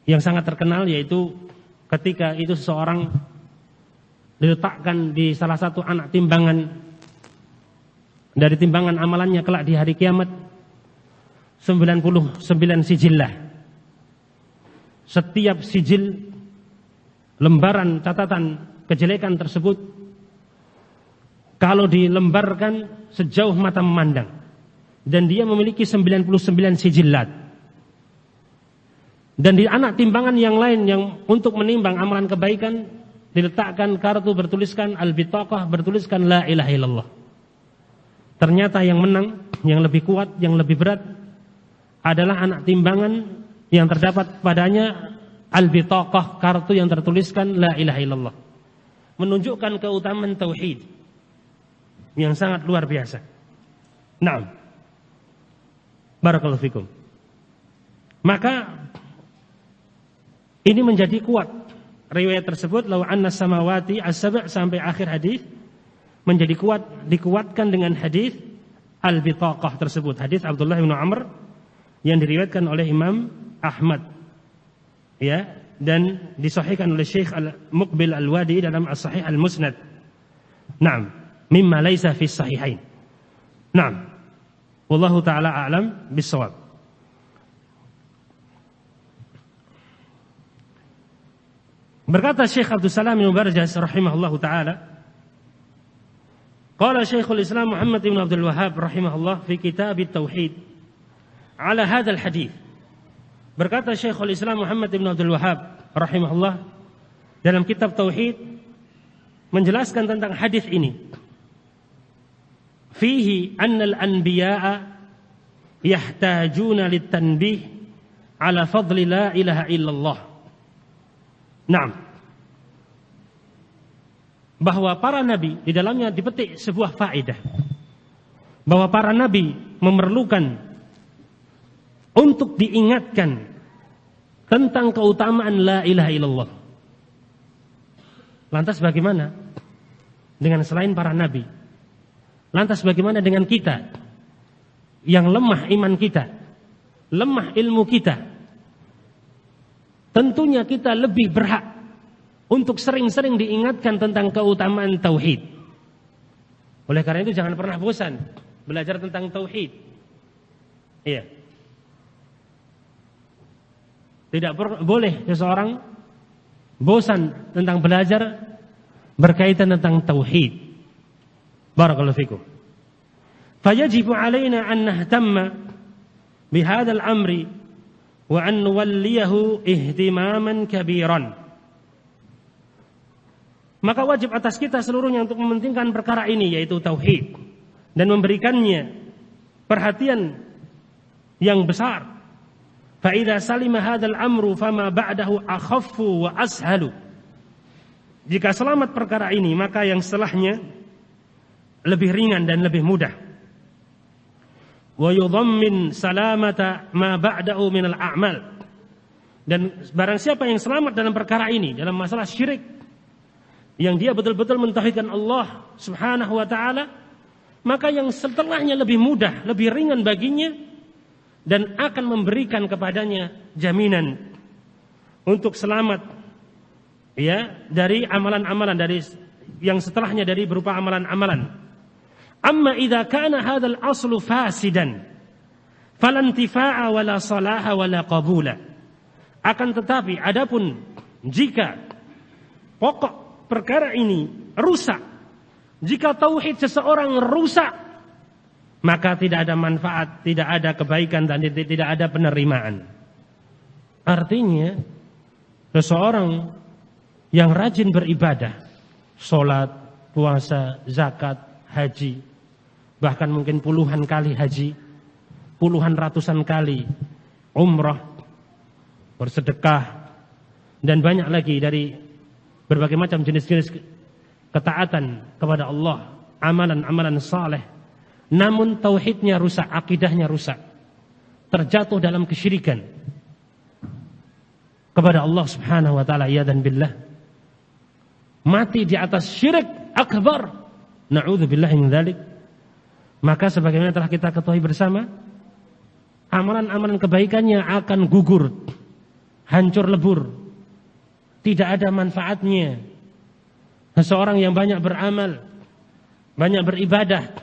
yang sangat terkenal, yaitu ketika itu seseorang diletakkan di salah satu anak timbangan dari timbangan amalannya kelak di hari kiamat, 99 sijillah. Setiap sijil lembaran catatan kejelekan tersebut kalau dilembarkan sejauh mata memandang, dan dia memiliki 99 sijillat. Dan di anak timbangan yang lain yang untuk menimbang amalan kebaikan diletakkan kartu bertuliskan al-bitaqah, bertuliskan la ilaha illallah. Ternyata yang menang, yang lebih kuat, yang lebih berat adalah anak timbangan yang terdapat padanya al-bitaqah, kartu yang tertuliskan la ilaha illallah. Menunjukkan keutamaan tauhid yang sangat luar biasa. Naam. Barakallahu fikum. Maka ini menjadi kuat riwayat tersebut, law anna samawati as-sab' sampai akhir hadis menjadi kuat, dikuatkan dengan hadis al-bitaqah tersebut, hadis Abdullah bin Amr yang diriwayatkan oleh Imam Ahmad, dan disahihkan oleh Syekh Muqbil Al-Wadi dalam As-Sahih Al-Musnad. Naam, mimma laisa fi sahihain. Naam. Wallahu taala a'lam bis-shawab. Berkata Syekh Abdul Salam bin Barjas rahimahullahu taala, Qala Syekhul Islam Muhammad ibn Abdul Wahhab rahimahullah fi kitab at-tauhid ala hadzal hadits. Berkata Syekhul Islam Muhammad ibn Abdul Wahhab rahimahullah dalam kitab tauhid menjelaskan tentang hadis ini. Fihi annal anbiya'a yahtajuna litanbih ala fadli la ilaha illallah. Naam. Bahwa para nabi, di dalamnya dipetik sebuah faedah, bahwa para nabi memerlukan untuk diingatkan tentang keutamaan la ilaha illallah. Lantas bagaimana dengan selain para nabi? Lantas bagaimana dengan kita yang lemah iman kita, lemah ilmu kita? Tentunya kita lebih berhak untuk sering-sering diingatkan tentang keutamaan tauhid. Oleh karena itu jangan pernah bosan belajar tentang tauhid. Iya. Tidak boleh seseorang bosan tentang belajar berkaitan tentang tauhid. Barakallahu fikum. Fayajibu alaina an nahtamma bihadzal amri wa an nuwalliyahu ihtimaman kabiran. Maka wajib atas kita seluruhnya untuk mementingkan perkara ini, yaitu tauhid, dan memberikannya perhatian yang besar. Fa idza salima hadzal amru fama ba'dahu akhaffu wa ashalu. Jika selamat perkara ini, maka yang setelahnya lebih ringan dan lebih mudah. Wa yudhammin salamata ma ba'dahu minal a'mal. Dan barang siapa yang selamat dalam perkara ini, dalam masalah syirik, yang dia betul-betul mentauhidkan Allah Subhanahu wa taala, maka yang setelahnya lebih mudah, lebih ringan baginya, dan akan memberikan kepadanya jaminan untuk selamat, ya, dari amalan-amalan dari yang setelahnya, dari berupa amalan-amalan. Amma idza kana hadzal aslu fasidan fala intifa'a wala salaha wala qabula. Akan tetapi adapun jika pokok perkara ini rusak, jika tauhid seseorang rusak, maka tidak ada manfaat, tidak ada kebaikan, dan tidak ada penerimaan. Artinya seseorang yang rajin beribadah, sholat, puasa, zakat, haji, bahkan mungkin puluhan kali haji, puluhan ratusan kali umrah, bersedekah, dan banyak lagi dari berbagai macam jenis-jenis ketaatan kepada Allah, amalan-amalan saleh, namun tauhidnya rusak, akidahnya rusak, terjatuh dalam kesyirikan kepada Allah Subhanahu wa taala, ya dan billah, mati di atas syirik akbar, na'udzubillahi min dzalik, maka sebagaimana telah kita ketahui bersama, amalan-amalan kebaikannya akan gugur, hancur lebur, tidak ada manfaatnya. Seseorang yang banyak beramal, banyak beribadah,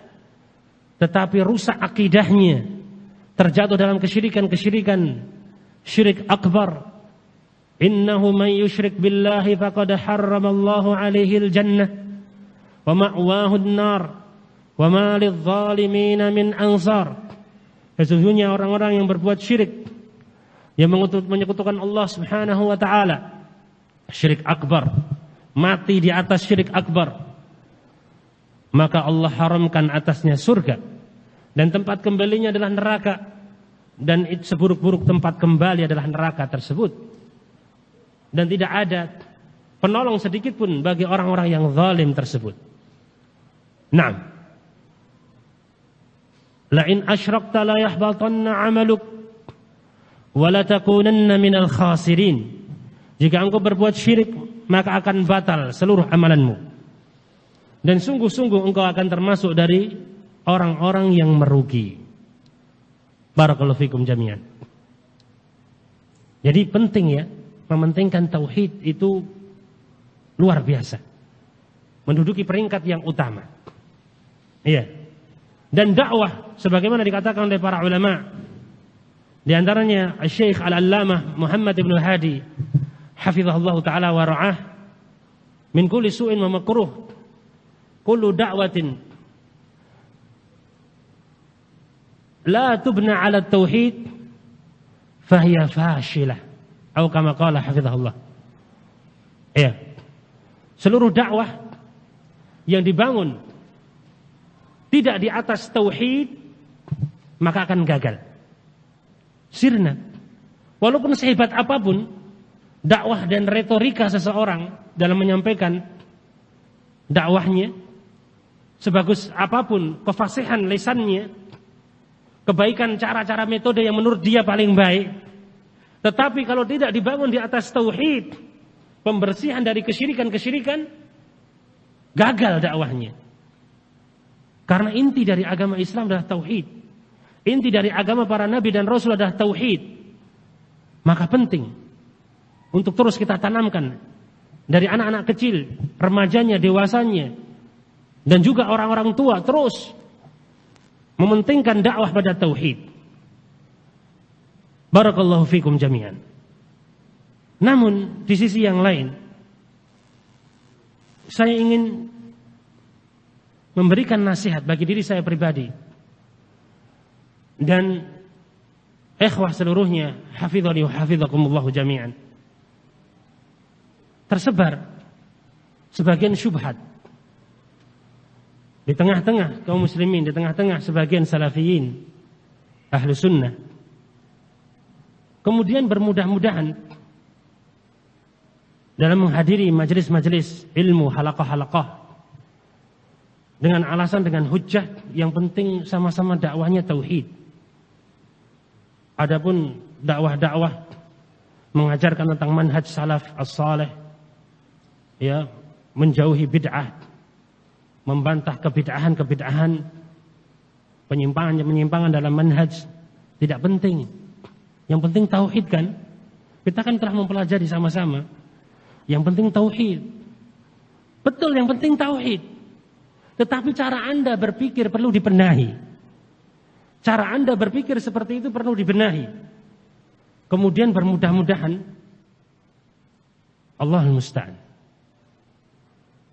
tetapi rusak akidahnya, terjatuh dalam kesyirikan, syirik akbar. Innahu man yusyrik billahi faqad harramallahu alaihi al-jannah wa ma'wahu an-nar wa ma lidh-dhalimin min ansar. Sesungguhnya orang-orang yang berbuat syirik, yang menyekutukan Allah Subhanahu wa taala, syirik akbar, mati di atas syirik akbar, maka Allah haramkan atasnya surga, dan tempat kembalinya adalah neraka, dan seburuk-buruk tempat kembali adalah neraka tersebut, dan tidak ada penolong sedikit pun bagi orang-orang yang zalim tersebut. Naam. La in asyrakta la yahbatanna 'amaluk wa la takunanna minal khasirin. Jika engkau berbuat syirik, maka akan batal seluruh amalanmu, dan sungguh-sungguh engkau akan termasuk dari orang-orang yang merugi. Barakallahu fikum jami'an. Jadi penting, ya, mementingkan tauhid itu luar biasa, menduduki peringkat yang utama. Iya. Dan dakwah sebagaimana dikatakan oleh para ulama, di antaranya Syekh Al-Allamah Muhammad ibn Hadi hafizahullah ta'ala wa ra'ah, min kulli su'in wa makruh kullu da'watin la tubna 'ala tauhid fahiya fashilah. Atau kama qala hafizahullah. Ya. Seluruh dakwah yang dibangun tidak di atas tauhid maka akan gagal. Sirna. Walaupun sehebat apapun dakwah dan retorika seseorang dalam menyampaikan dakwahnya, sebagus apapun kefasihan lisannya, kebaikan cara-cara metode yang menurut dia paling baik, tetapi kalau tidak dibangun di atas tauhid, pembersihan dari kesyirikan-kesyirikan, gagal dakwahnya. Karena inti dari agama Islam adalah tauhid. Inti dari agama para nabi dan rasul adalah tauhid. Maka penting untuk terus kita tanamkan dari anak-anak kecil, remajanya, dewasanya, dan juga orang-orang tua terus mementingkan dakwah pada tauhid. Barakallahu fikum jami'an. Namun di sisi yang lain, saya ingin memberikan nasihat bagi diri saya pribadi dan ikhwah seluruhnya, hafizani wa hafizakumullah jami'an. Tersebar sebagian syubhat di tengah-tengah kaum muslimin, di tengah-tengah sebagian salafiyin, ahlu sunnah. Kemudian bermudah-mudahan dalam menghadiri majelis-majelis ilmu, halaqah-halaqah, dengan alasan, dengan hujjah, yang penting sama-sama dakwahnya tauhid. Adapun dakwah-dakwah mengajarkan tentang manhaj salaf as-salih, ya, menjauhi bid'ah, membantah kebid'ahan, penyimpangan dalam manhaj, tidak penting. Yang penting tauhid kan? Kita kan telah mempelajari sama-sama. Yang penting tauhid. Betul, yang penting tauhid. Tetapi cara Anda berpikir perlu dibenahi. Cara Anda berpikir seperti itu perlu dibenahi. Kemudian bermudah-mudahan Allahul musta'an.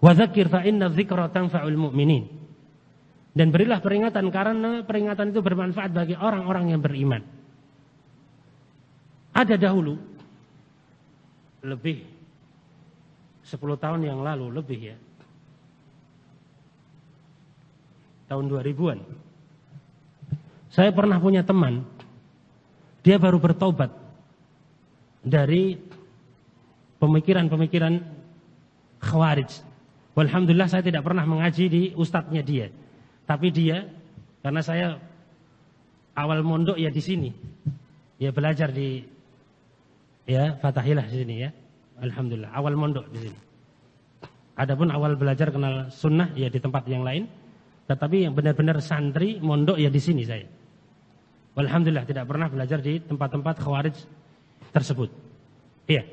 Wa dzakir fa inna dzikra tanfa'ul mu'minin. Dan berilah peringatan karena peringatan itu bermanfaat bagi orang-orang yang beriman. Ada dahulu lebih 10 tahun yang lalu, lebih ya, tahun 2000-an, saya pernah punya teman, dia baru bertobat dari pemikiran-pemikiran Khawarij. Walhamdulillah saya tidak pernah mengaji di ustadznya dia, tapi dia, karena saya awal mondok ya di sini, ya belajar di Fatahillah di sini ya, alhamdulillah awal mondok di sini. Adapun awal belajar kenal sunnah ya di tempat yang lain, tetapi yang benar-benar santri mondok ya di sini saya. Alhamdulillah tidak pernah belajar di tempat-tempat Khawarij tersebut. Iya.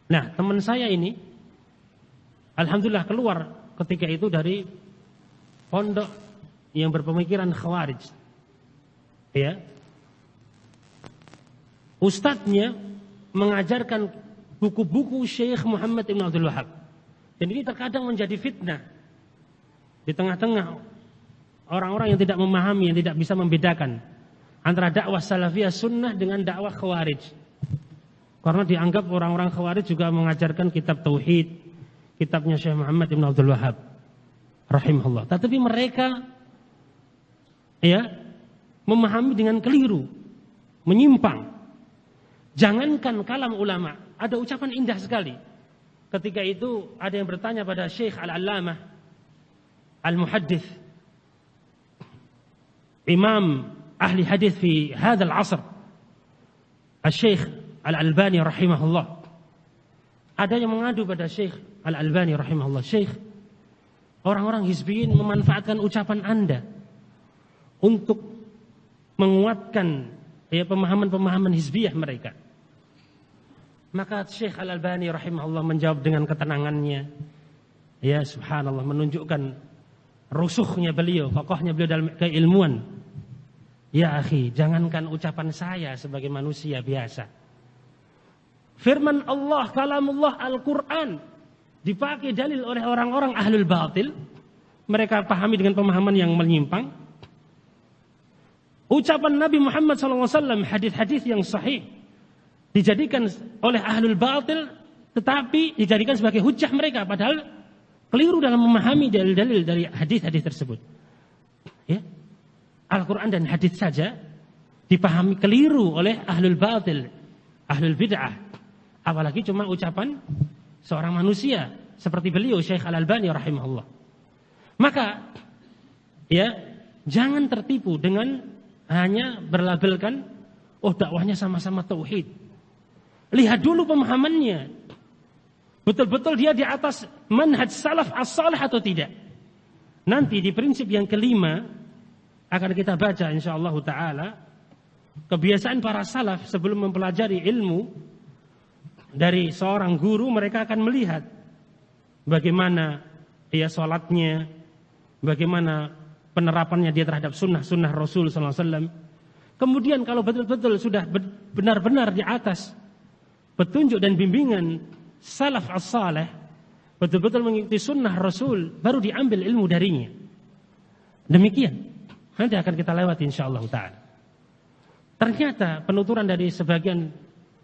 Nah, teman saya ini alhamdulillah keluar ketika itu dari pondok yang berpemikiran Khawarij. Ya. Ustadznya mengajarkan buku-buku Syekh Muhammad Ibn Abdul Wahab. Dan ini terkadang menjadi fitnah di tengah-tengah orang-orang yang tidak memahami, yang tidak bisa membedakan antara dakwah salafiyah sunnah dengan dakwah Khawarij. Karena dianggap orang-orang Khawarij juga mengajarkan kitab tauhid, kitabnya Syekh Muhammad Ibn Abdul Wahab rahimahullah. Tetapi mereka memahami dengan keliru, menyimpang. Jangankan kalam ulama, ada ucapan indah sekali. Ketika itu ada yang bertanya pada Syekh Al-Allamah Al-Muhaddits, Imam ahli hadis fi hadzal asr, Syekh Al-Albani rahimahullah. Ada yang mengadu pada Syekh Al-Albani rahimahullah, Syekh, orang-orang hizbiyin memanfaatkan ucapan Anda untuk menguatkan pemahaman-pemahaman hizbiyah mereka. Maka Syekh Al-Albani rahimahullah menjawab dengan ketenangannya. Ya subhanallah, menunjukkan rusuhnya beliau, kokohnya beliau dalam keilmuan. Ya akhi, jangankan ucapan saya sebagai manusia biasa. Firman Allah, kalamullah Al-Quran dipakai dalil oleh orang-orang ahlul batil. Mereka pahami dengan pemahaman yang menyimpang. ucapan Nabi Muhammad SAW, hadis-hadis yang sahih dijadikan oleh ahlul batil, tetapi dijadikan sebagai hujjah mereka, padahal keliru dalam memahami dalil-dalil dari hadis-hadis tersebut. Ya, Al-Quran dan hadis saja dipahami keliru oleh ahlul batil, ahlul bid'ah, apalagi cuma ucapan seorang manusia seperti beliau Syekh Al-Albani rahimahullah. Maka ya, jangan tertipu dengan hanya berlabelkan dakwahnya sama-sama tauhid. Lihat dulu pemahamannya, betul-betul dia di atas manhaj salaf as-salih atau tidak. Nanti di prinsip yang kelima akan kita baca insyaallah taala kebiasaan para salaf sebelum mempelajari ilmu dari seorang guru. Mereka akan melihat bagaimana dia sholatnya, bagaimana penerapannya dia terhadap sunnah Rasul sallallahu alaihi wasallam. Kemudian kalau betul-betul sudah benar-benar di atas petunjuk dan bimbingan salaf as-salih, betul-betul mengikuti sunnah Rasul, baru diambil ilmu darinya. Demikian nanti akan kita lewati insyaallah ta'ala. Ternyata penuturan dari sebagian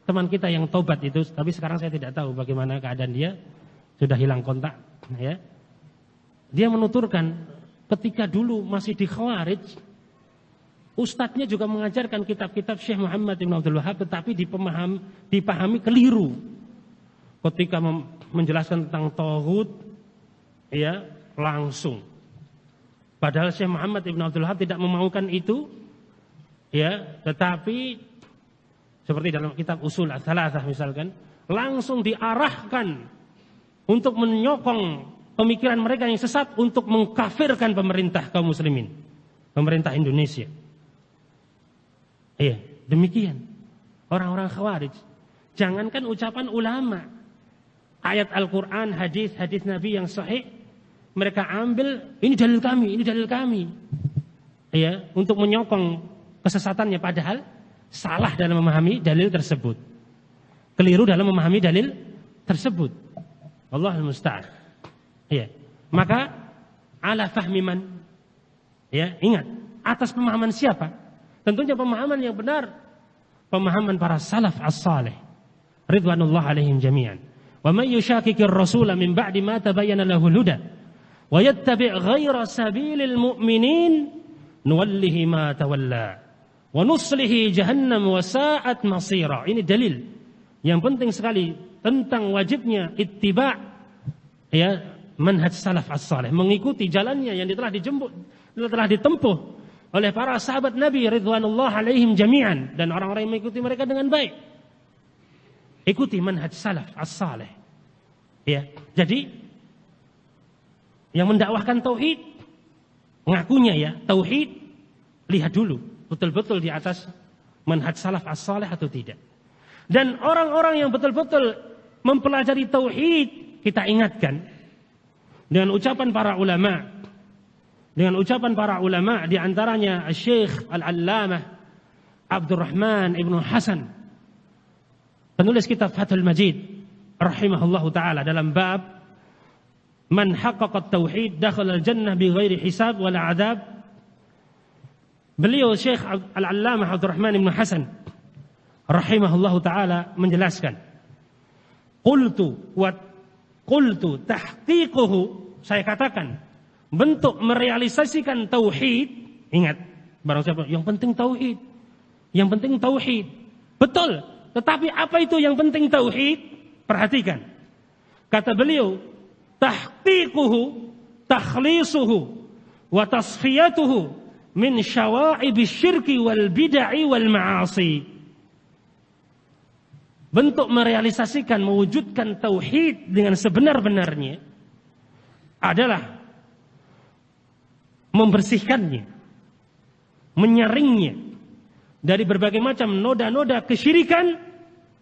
teman kita yang taubat itu, tapi sekarang saya tidak tahu bagaimana keadaan dia, sudah hilang kontak ya. Dia menuturkan ketika dulu masih di Khawarij, ustadznya juga mengajarkan kitab-kitab Syekh Muhammad Ibn Abdul Wahab, tetapi dipahami keliru. Ketika menjelaskan tentang tauhid, ya langsung. Padahal Syekh Muhammad Ibn Abdul Wahab tidak memaukan itu, ya. Tetapi seperti dalam kitab Usul Ats-Tsalatsah misalkan, langsung diarahkan untuk menyokong pemikiran mereka yang sesat untuk mengkafirkan pemerintah kaum muslimin, pemerintah Indonesia. Iya, demikian orang-orang Khawarij. Jangankan ucapan ulama, ayat Al-Quran, hadis Nabi yang sahih, mereka ambil, ini dalil kami. Ya, untuk menyokong kesesatannya, padahal salah dalam memahami dalil tersebut, keliru dalam memahami dalil tersebut. Allahul musta'an. Ya, maka ala fahmi man, ya, ingat, atas pemahaman siapa? Tentunya pemahaman yang benar, pemahaman para salaf as-salih ridwanullah alaihim jami'an. Wa may yushaqiqir rasula min ba'di ma tabayyana lahul huda wa yattabi' ghayra sabilil mu'minin nuwallihi ma tawalla wa nuslihi jahannam wa sa'at masira. Ini dalil yang penting sekali tentang wajibnya ittiba' ya manhaj salaf as-salih, mengikuti jalannya yang telah ditempuh oleh para sahabat Nabi ridwanullah alaihim jami'an, dan orang-orang yang mengikuti mereka dengan baik. Ikuti manhaj salaf as-salih. Ya, jadi yang mendakwahkan tauhid, ngakunya ya tauhid, lihat dulu betul-betul di atas manhaj salaf as-salih atau tidak. Dan orang-orang yang betul-betul mempelajari tauhid, kita ingatkan dengan ucapan para ulama. Dengan ucapan para ulama, di antaranya Syekh Al-Allamah Abdurrahman Ibn Hasan, penulis kitab Fathul Majid rahimahullahu ta'ala, dalam bab man haqqaqa tauhid dakhala al-jannah bighairi hisab wala adab. Beliau Syekh Al-Allamah Abdurrahman Ibn Hasan rahimahullahu ta'ala menjelaskan, qultu tahqiquhu, saya katakan bentuk merealisasikan tauhid. Ingat, barang siapa yang penting tauhid, yang penting tauhid. Betul, tetapi apa itu yang penting tauhid? Perhatikan. Kata beliau, tahqiquhu takhlisuhu wa tasfiyatuhu min syawa'ibis syirki wal bid'ah wal ma'asi. Bentuk merealisasikan, mewujudkan tauhid dengan sebenar-benarnya adalah membersihkannya, menyaringnya dari berbagai macam noda-noda kesyirikan.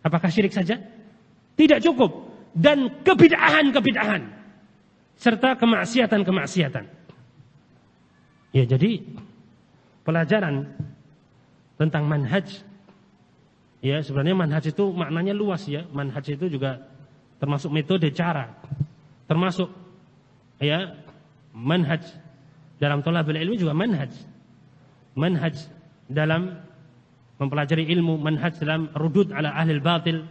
Apakah syirik saja? Tidak cukup. Dan kebid'ahan serta kemaksiatan. Ya, jadi pelajaran tentang manhaj, ya sebenarnya manhaj itu maknanya luas ya. Manhaj itu juga termasuk metode, cara, termasuk ya manhaj. Dalam thalabul ilmi juga manhaj dalam mempelajari ilmu manhaj dalam rudud ala ahlil batil,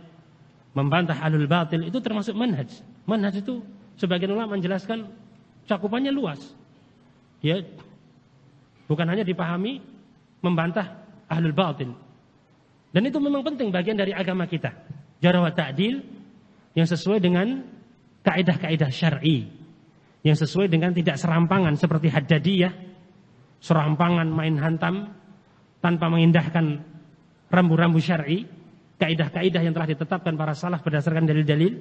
membantah ahlul batil, itu termasuk manhaj. Manhaj itu sebagian ulama menjelaskan cakupannya luas. Ya, bukan hanya dipahami membantah ahlul batil. Dan itu memang penting bagian dari agama kita. Jarh wa ta'dil yang sesuai dengan kaidah-kaidah syar'i, yang sesuai dengan tidak serampangan seperti Haddadiyah, serampangan main hantam tanpa mengindahkan rambu-rambu syar'i, kaidah-kaidah yang telah ditetapkan para salaf berdasarkan dalil-dalil.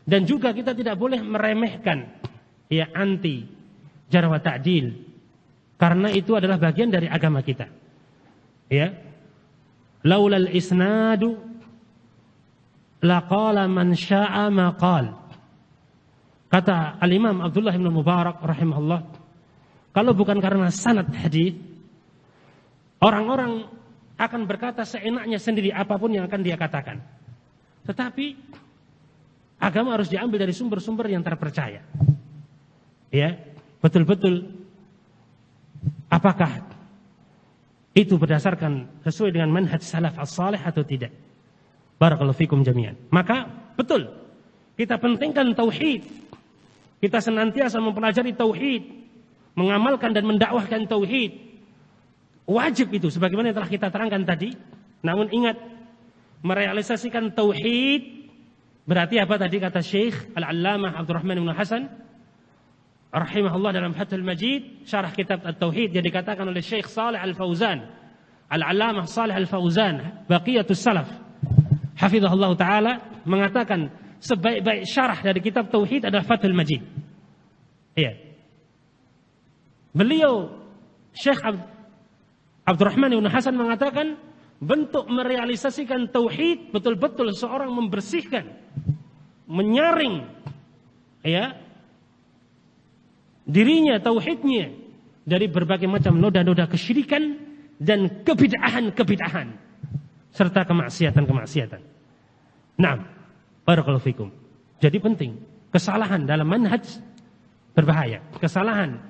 Dan juga kita tidak boleh meremehkan ya anti jarh wa ta'dil, karena itu adalah bagian dari agama kita. Ya, laulal isnadu laqala man syaa ma qala. Kata Al-Imam Abdullah bin Mubarak rahimahullah, kalau bukan karena sanad hadis, orang-orang akan berkata seenaknya sendiri apapun yang akan dia katakan. Tetapi agama harus diambil dari sumber-sumber yang terpercaya. Ya, betul-betul apakah itu berdasarkan sesuai dengan manhaj salaf as-salih atau tidak. Barakallahu fikum jami'an. Maka betul kita pentingkan tauhid. Kita senantiasa mempelajari tauhid, mengamalkan dan mendakwahkan tauhid. Wajib itu sebagaimana yang telah kita terangkan tadi. Namun ingat, merealisasikan tauhid berarti apa tadi kata Syekh Al-Allamah Abdurrahman bin Hasan rahimahullah dalam Fathul Majid, syarah kitab At-Tauhid, yang dikatakan oleh Syekh Shalih Al-Fauzan, Al-Allamah Shalih Al-Fauzan, Baqiyatus Salaf, hafizahullah taala, mengatakan sebaik-baik syarah dari kitab Tauhid adalah Fathul Majid. Iya. Beliau Syekh Abdurrahman bin Hasan mengatakan bentuk merealisasikan tauhid betul-betul seorang membersihkan, menyaring ya dirinya, tauhidnya dari berbagai macam noda-noda kesyirikan dan kebid'ahan serta kemaksiatan. Nah, barakallahu fikum. Jadi penting, kesalahan dalam manhaj berbahaya. Kesalahan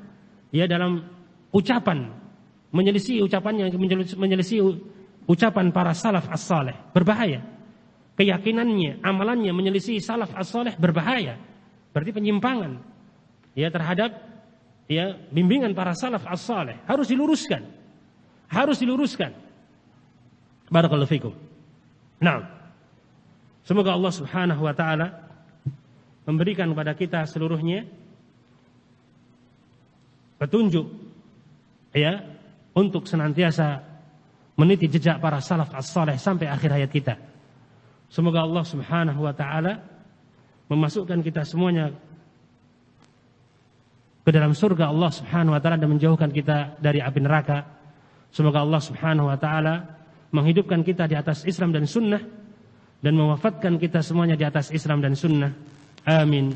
ya dalam ucapan, menyelisih ucapan para salaf as-salih berbahaya. Keyakinannya, amalannya menyelisih salaf as-salih berbahaya. Berarti penyimpangan ya terhadap ya bimbingan para salaf as-salih harus diluruskan. Barakallahu fikum. Nah, semoga Allah Subhanahu wa taala memberikan kepada kita seluruhnya petunjuk ya untuk senantiasa meniti jejak para salaf as-salih sampai akhir hayat kita. Semoga Allah Subhanahu wa taala memasukkan kita semuanya ke dalam surga Allah Subhanahu wa taala dan menjauhkan kita dari api neraka. Semoga Allah Subhanahu wa taala menghidupkan kita di atas Islam dan sunnah dan mewafatkan kita semuanya di atas Islam dan sunnah. Amin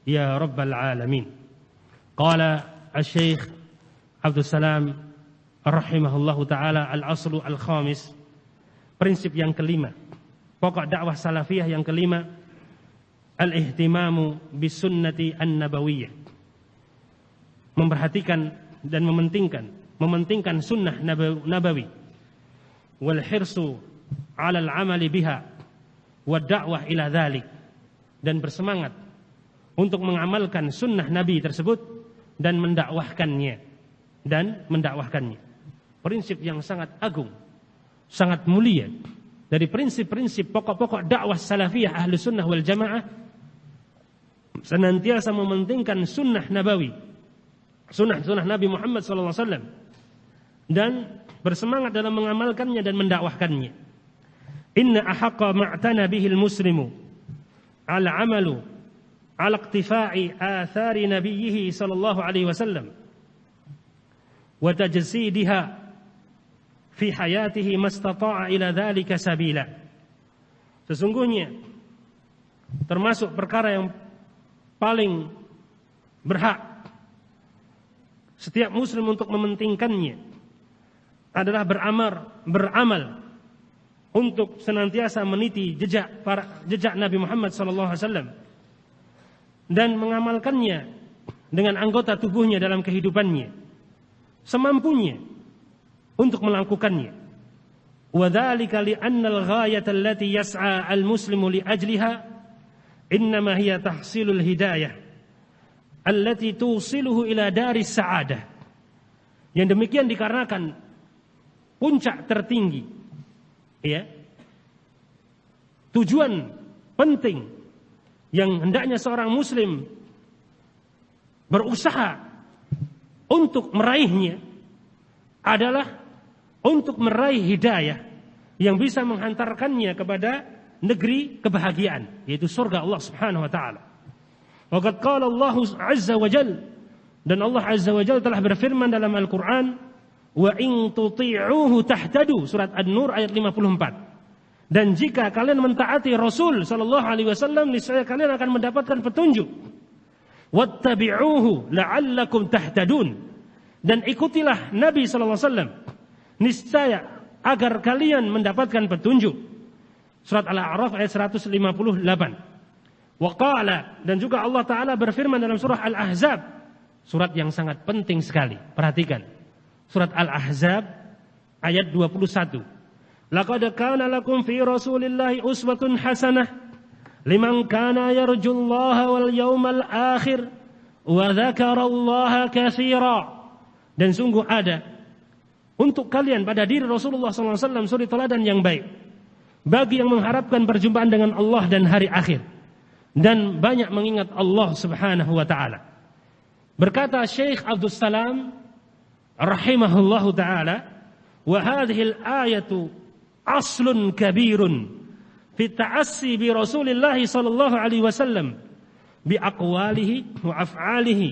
ya rabbal alamin. Qala Asy-Syaikh Abdul Salam rahimahullahu taala, al-aslu al-khamis, prinsip yang kelima, pokok dakwah salafiyah yang kelima, al-ihtimamu bisunnati an-nabawiyyah, memperhatikan dan mementingkan sunnah nabawi, wal hirsu 'ala al-'amali biha wa da'wah ila dzalik, dan bersemangat untuk mengamalkan sunnah nabi tersebut dan mendakwahkannya. Prinsip yang sangat agung, sangat mulia dari prinsip-prinsip pokok-pokok dakwah salafiyah ahlu sunnah wal jamaah, senantiasa mementingkan sunnah nabawi, sunnah Nabi Muhammad SAW, dan bersemangat dalam mengamalkannya dan mendakwahkannya. Inna ahaqqa ma'tana bihil muslimu al-amalu ala iqtifa'i athari nabiyhi sallallahu alaihi wasallam wa tajsidiha fi hayatihi mastata'a ila dhalika sabila. Sesungguhnya termasuk perkara yang paling berhak setiap muslim untuk mementingkannya adalah beramal untuk senantiasa meniti jejak Nabi Muhammad SAW dan mengamalkannya dengan anggota tubuhnya dalam kehidupannya semampunya, untuk melakukannya. Wa dzalika li'anna al-ghayata allati yas'a al-muslimu li ajliha innama hiya tahsilul hidayah allati tusiluhu ila daris sa'adah. Yang demikian dikarenakan puncak tertinggi, ya, tujuan penting yang hendaknya seorang muslim berusaha untuk meraihnya adalah untuk meraih hidayah yang bisa menghantarkannya kepada negeri kebahagiaan, yaitu surga Allah Subhanahu wa taala. Waqad qala Allah azza wa jalla, dan Allah azza wa jalla telah berfirman dalam Al-Qur'an, wa in tuti'uhu tahtadu, surat An-Nur ayat 54. Dan jika kalian mentaati Rasul sallallahu alaihi wasallam, niscaya kalian akan mendapatkan petunjuk. Wattabi'uhu la'allakum tahtadun, dan ikutilah Nabi sallallahu alaihi wasallam niscaya agar kalian mendapatkan petunjuk. Surat Al-A'raf ayat 158. Wa qala, dan juga Allah taala berfirman dalam surah Al-Ahzab, surat yang sangat penting sekali. Perhatikan. Surat Al-Ahzab ayat 21. Laqad kana lakum fi Rasulillahi uswatun hasanah liman kana yarjullaha wal yawmal akhir wa dzakarallaha katsira. Dan sungguh ada untuk kalian pada diri Rasulullah SAW suri teladan yang baik bagi yang mengharapkan perjumpaan dengan Allah dan hari akhir dan banyak mengingat Allah Subhanahu wa taala. Berkata Syekh Abdul Salam rahimahullahu taala, wa hadhihi al-ayatu aslun kabirun fi ta'assi bi Rasulillah sallallahu alaihi wasallam bi aqwalihi wa af'alihi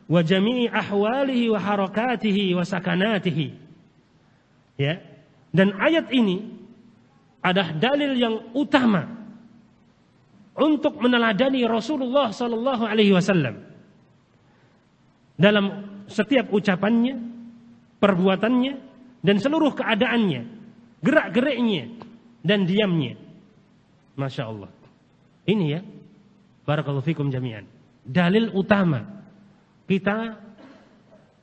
wa jami'i ahwalihi wa harakatihi wa sakanatihi. Ya, dan ayat ini adalah dalil yang utama untuk meneladani Rasulullah sallallahu alaihi wasallam dalam setiap ucapannya, perbuatannya, dan seluruh keadaannya, gerak-geriknya dan diamnya. Masya Allah. Ini ya, barakallahu fikum jami'an, dalil utama kita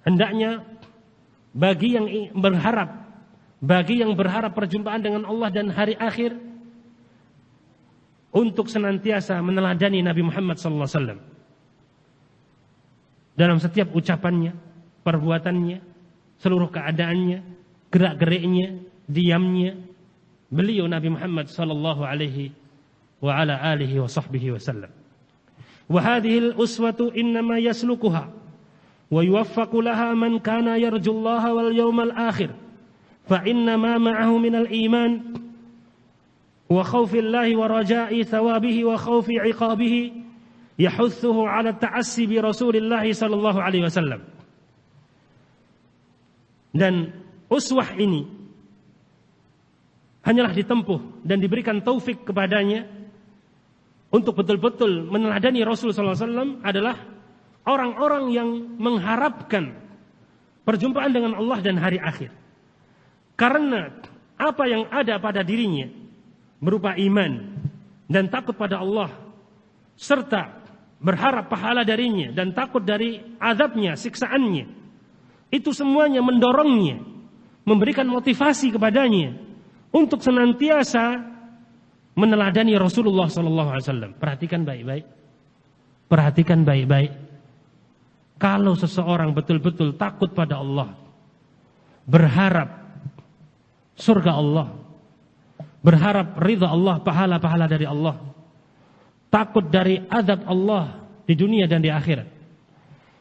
hendaknya bagi yang berharap perjumpaan dengan Allah dan hari akhir untuk senantiasa meneladani Nabi Muhammad SAW dalam setiap ucapannya, perbuatannya, seluruh keadaannya, gerak-geriknya, diamnya. Beliau Nabi Muhammad sallallahu alaihi wa ala alihi wa sahbihi wasallam. Wa hadhihi al-uswatu innama yaslukuha wa yuwaffaqu laha man kana yarjullaha wal yawmal akhir. Fa inna ma ma'ahu minal iman wa khawfillahi wa raja'i thawabihi wa khawfi 'iqabihi yahuthuhu 'ala ta'assi bi Rasulillah sallallahu alaihi wasallam. Dan uswah ini hanyalah ditempuh dan diberikan taufik kepadanya untuk betul-betul meneladani Rasul sallallahu alaihi wasallam adalah orang-orang yang mengharapkan perjumpaan dengan Allah dan hari akhir. Karena apa yang ada pada dirinya berupa iman dan takut pada Allah serta berharap pahala darinya dan takut dari azabnya, siksaannya, itu semuanya mendorongnya, memberikan motivasi kepadanya untuk senantiasa meneladani Rasulullah SAW. Perhatikan baik-baik. Perhatikan baik-baik. Kalau seseorang betul-betul takut pada Allah, berharap surga Allah, berharap ridha Allah, pahala-pahala dari Allah, takut dari azab Allah di dunia dan di akhirat,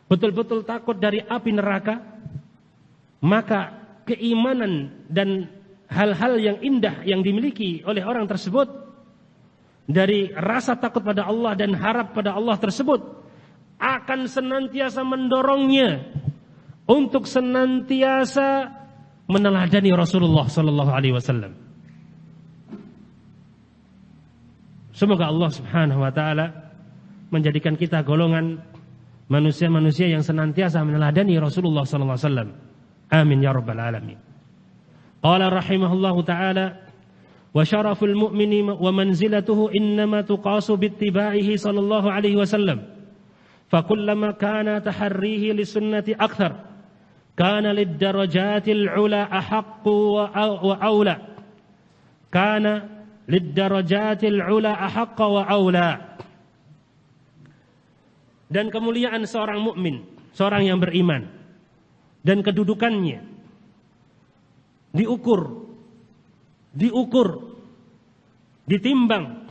betul-betul takut dari api neraka, maka keimanan dan hal-hal yang indah yang dimiliki oleh orang tersebut dari rasa takut pada Allah dan harap pada Allah tersebut akan senantiasa mendorongnya untuk senantiasa meneladani Rasulullah sallallahu alaihi wasallam. Semoga Allah Subhanahu wa taala menjadikan kita golongan manusia-manusia yang senantiasa meneladani Rasulullah sallallahu alaihi wasallam. Amin ya rabbal alamin. Qala rahimahullahu taala, wa syaraful mu'mini wa manzilatuhu innama tuqasu bittiba'ihi sallallahu alaihi wasallam. Fa kullama kana taharrihi lisunnati akthar kana lid-darajatil 'ula ahaqqu wa aula. Kana lid-darajatil 'ula ahaqqa wa aula. Dan kemuliaan seorang mukmin, seorang yang beriman, dan kedudukannya diukur, ditimbang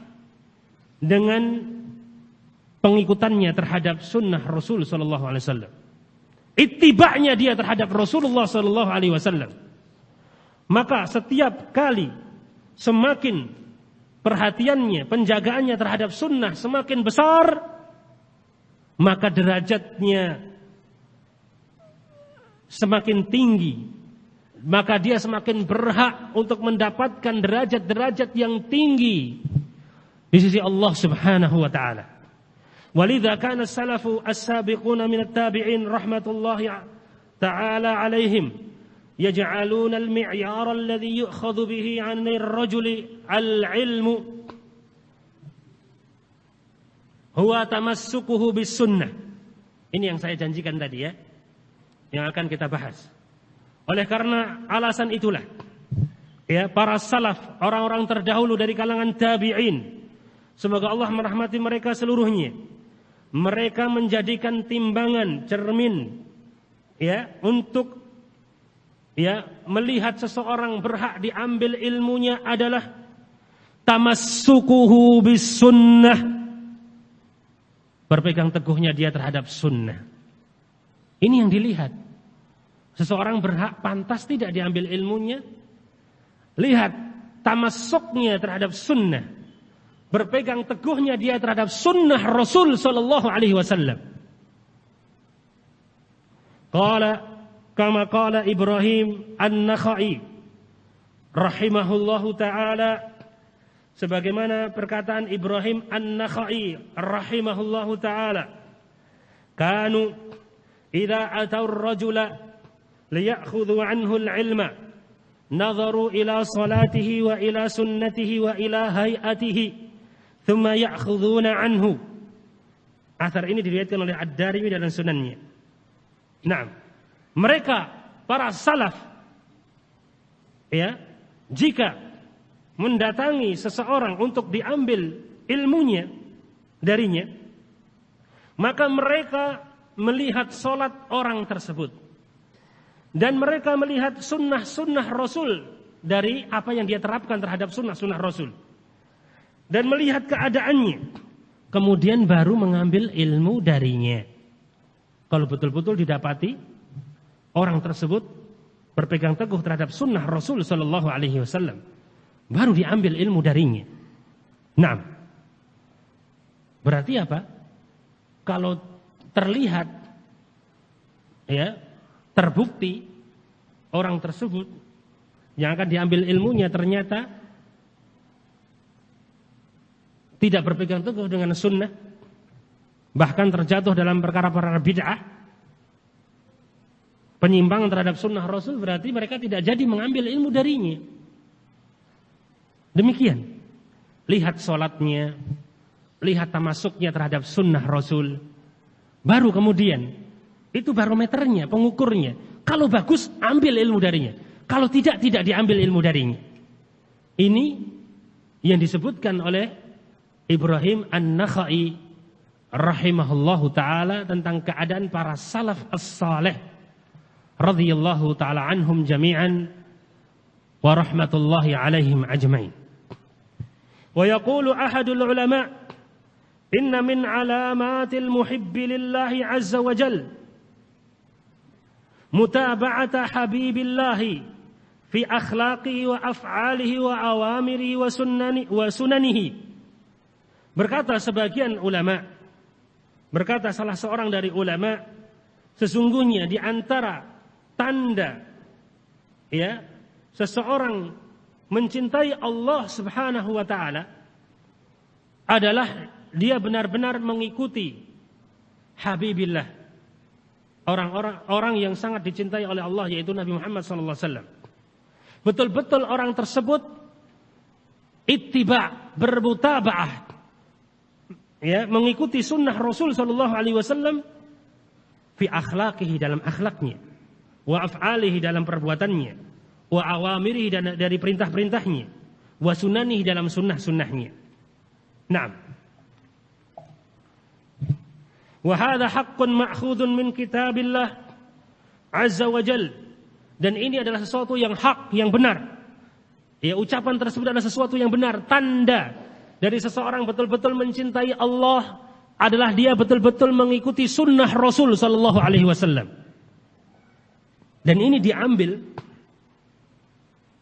dengan pengikutannya terhadap sunnah Rasul sallallahu alaihi wasallam. Ittiba'nya dia terhadap Rasulullah sallallahu alaihi wasallam. Maka setiap kali semakin perhatiannya, penjagaannya terhadap sunnah semakin besar, maka derajatnya semakin tinggi, maka dia semakin berhak untuk mendapatkan derajat-derajat yang tinggi di sisi Allah Subhanahu wa taala. Walidha kana as-salafu as-sabiquna min at-tabi'in rahmatullahi ta'ala alaihim yaj'aluna al-mi'yara alladhi yu'khadhu bihi 'an ar-rajuli al-'ilmu huwa tamassukuhu bis-sunnah. Ini yang saya janjikan tadi ya, yang akan kita bahas. Oleh karena alasan itulah ya, para salaf, orang-orang terdahulu dari kalangan tabi'in, semoga Allah merahmati mereka seluruhnya, mereka menjadikan timbangan, cermin ya, untuk ya melihat seseorang berhak diambil ilmunya adalah tamassukuhu bis sunnah, berpegang teguhnya dia terhadap sunnah. Ini yang dilihat. Seseorang berhak pantas tidak diambil ilmunya, lihat tamassuknya terhadap sunnah, berpegang teguhnya dia terhadap sunnah Rasul sallallahu alaihi wasallam. Kama qala Ibrahim An-Nakhai rahimahullahu taala, sebagaimana perkataan Ibrahim An-Nakhai rahimahullahu taala, kanu idza ataur rajula liyakhudhu anhu al-ilma nadharu ila salatihi wa ila sunnatihi wa ila hayatihi thumma ya'khudhuna anhu. Athar ini diriwayatkan oleh Ad-Darimi dalam sunannya. Nah, mereka para salaf ya, jika mendatangi seseorang untuk diambil ilmunya darinya, maka mereka melihat solat orang tersebut, dan mereka melihat sunnah-sunnah Rasul dari apa yang dia terapkan terhadap sunnah-sunnah Rasul, dan melihat keadaannya, kemudian baru mengambil ilmu darinya. Kalau betul-betul didapati orang tersebut berpegang teguh terhadap sunnah Rasul Sallallahu Alaihi Wasallam, baru diambil ilmu darinya. Nah, berarti apa? Kalau terlihat ya, terbukti orang tersebut yang akan diambil ilmunya ternyata tidak berpegang teguh dengan sunnah, bahkan terjatuh dalam perkara-perkara bid'ah, penyimpangan terhadap sunnah Rasul, berarti mereka tidak jadi mengambil ilmu darinya. Demikian, lihat sholatnya, lihat tamasuknya terhadap sunnah Rasul, baru kemudian itu barometernya, pengukurnya. Kalau bagus, ambil ilmu darinya. Kalau tidak, tidak diambil ilmu darinya. Ini yang disebutkan oleh Ibrahim An-Nakhai rahimahullahu ta'ala tentang keadaan para salaf as-salih radhiyallahu ta'ala anhum jami'an wa rahmatullahi alaihim ajma'in. Wa yaqulu ahadul ulama' inna min alamatil muhibbi lillahi azza wa jal mutaba'ata habibillahi fi akhlaqihi wa af'alihi wa awamirihi wa sunanihi. Berkata sebagian ulama, berkata salah seorang dari ulama, sesungguhnya di antara tanda ya seseorang mencintai Allah Subhanahu wa taala adalah dia benar-benar mengikuti habibillah, orang yang sangat dicintai oleh Allah, yaitu Nabi Muhammad SAW. Betul-betul orang tersebut ittiba, bermutaba'ah ya, mengikuti sunnah Rasul SAW fi akhlaqihi, dalam akhlaknya, wa af'alihi dalam perbuatannya, wa awamirihi dan dari perintah-perintahnya, wa sunanihi dalam sunnah-sunnahnya. Naam. Wa hadha haqqun ma'khudun min kitabillah azza wa jal. Dan ini adalah sesuatu yang hak, yang benar. Ya, ucapan tersebut adalah sesuatu yang benar, tanda dari seseorang betul-betul mencintai Allah adalah dia betul-betul mengikuti sunnah Rasul sallallahu alaihi wasallam. Dan ini diambil,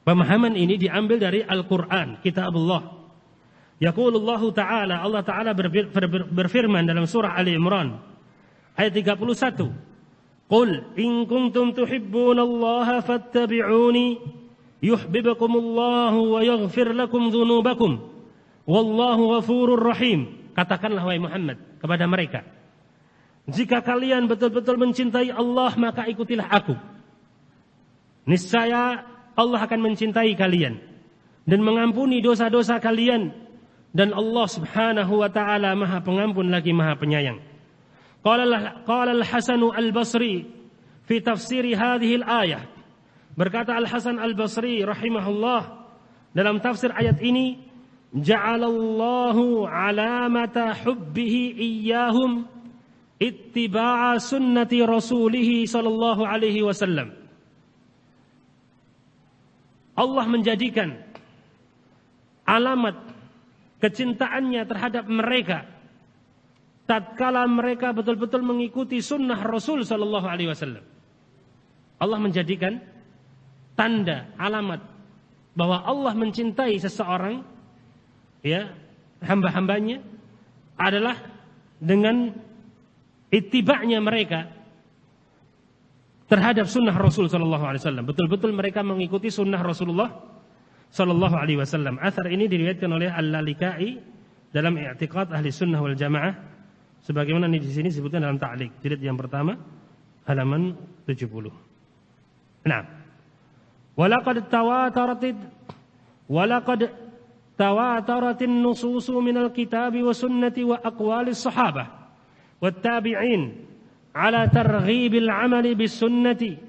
pemahaman ini diambil dari Al-Qur'an, kitabullah. Yaqulullahu ta'ala, Allah ta'ala berfirman dalam surah Ali Imran ayat 31. Qul in kuntum tuhibbunallaha fattabi'uni yuhibbukumullahu wa yaghfir lakum dzunubakum wallahu ghafurur rahim. Katakanlah wahai Muhammad kepada mereka, jika kalian betul-betul mencintai Allah maka ikutilah aku. Niscaya Allah akan mencintai kalian dan mengampuni dosa-dosa kalian, dan Allah Subhanahu wa taala Maha Pengampun lagi Maha Penyayang. Qala Al-Hasan Al-Basri fi tafsiri hadhihi al-ayah. Berkata Al-Hasan Al-Basri rahimahullah dalam tafsir ayat ini, ja'alallahu alamata hubbihi iyyahum ittiba'a sunnati rasulih sallallahu alaihi wasallam. Allah menjadikan alamat kecintaannya terhadap mereka tatkala mereka betul-betul mengikuti sunnah Rasul sallallahu alaihi wasallam. Allah menjadikan tanda, alamat bahwa Allah mencintai seseorang, ya, hamba-hambanya adalah dengan ittiba'nya mereka terhadap sunnah Rasul sallallahu alaihi wasallam. Betul-betul mereka mengikuti sunnah Rasulullah sallallahu alaihi wasallam. Athar ini diriwayatkan oleh Al-Lalikai dalam I'tiqad Ahli Sunnah wal Jamaah, sebagaimana di sini disebutkan dalam Ta'liq jilid yang pertama halaman 70. Nah, walaqad tawataratin nususu minal kitabi wa sunnati wa aqwalis sahabah wat tabi'in ala targhibil amali bis sunnati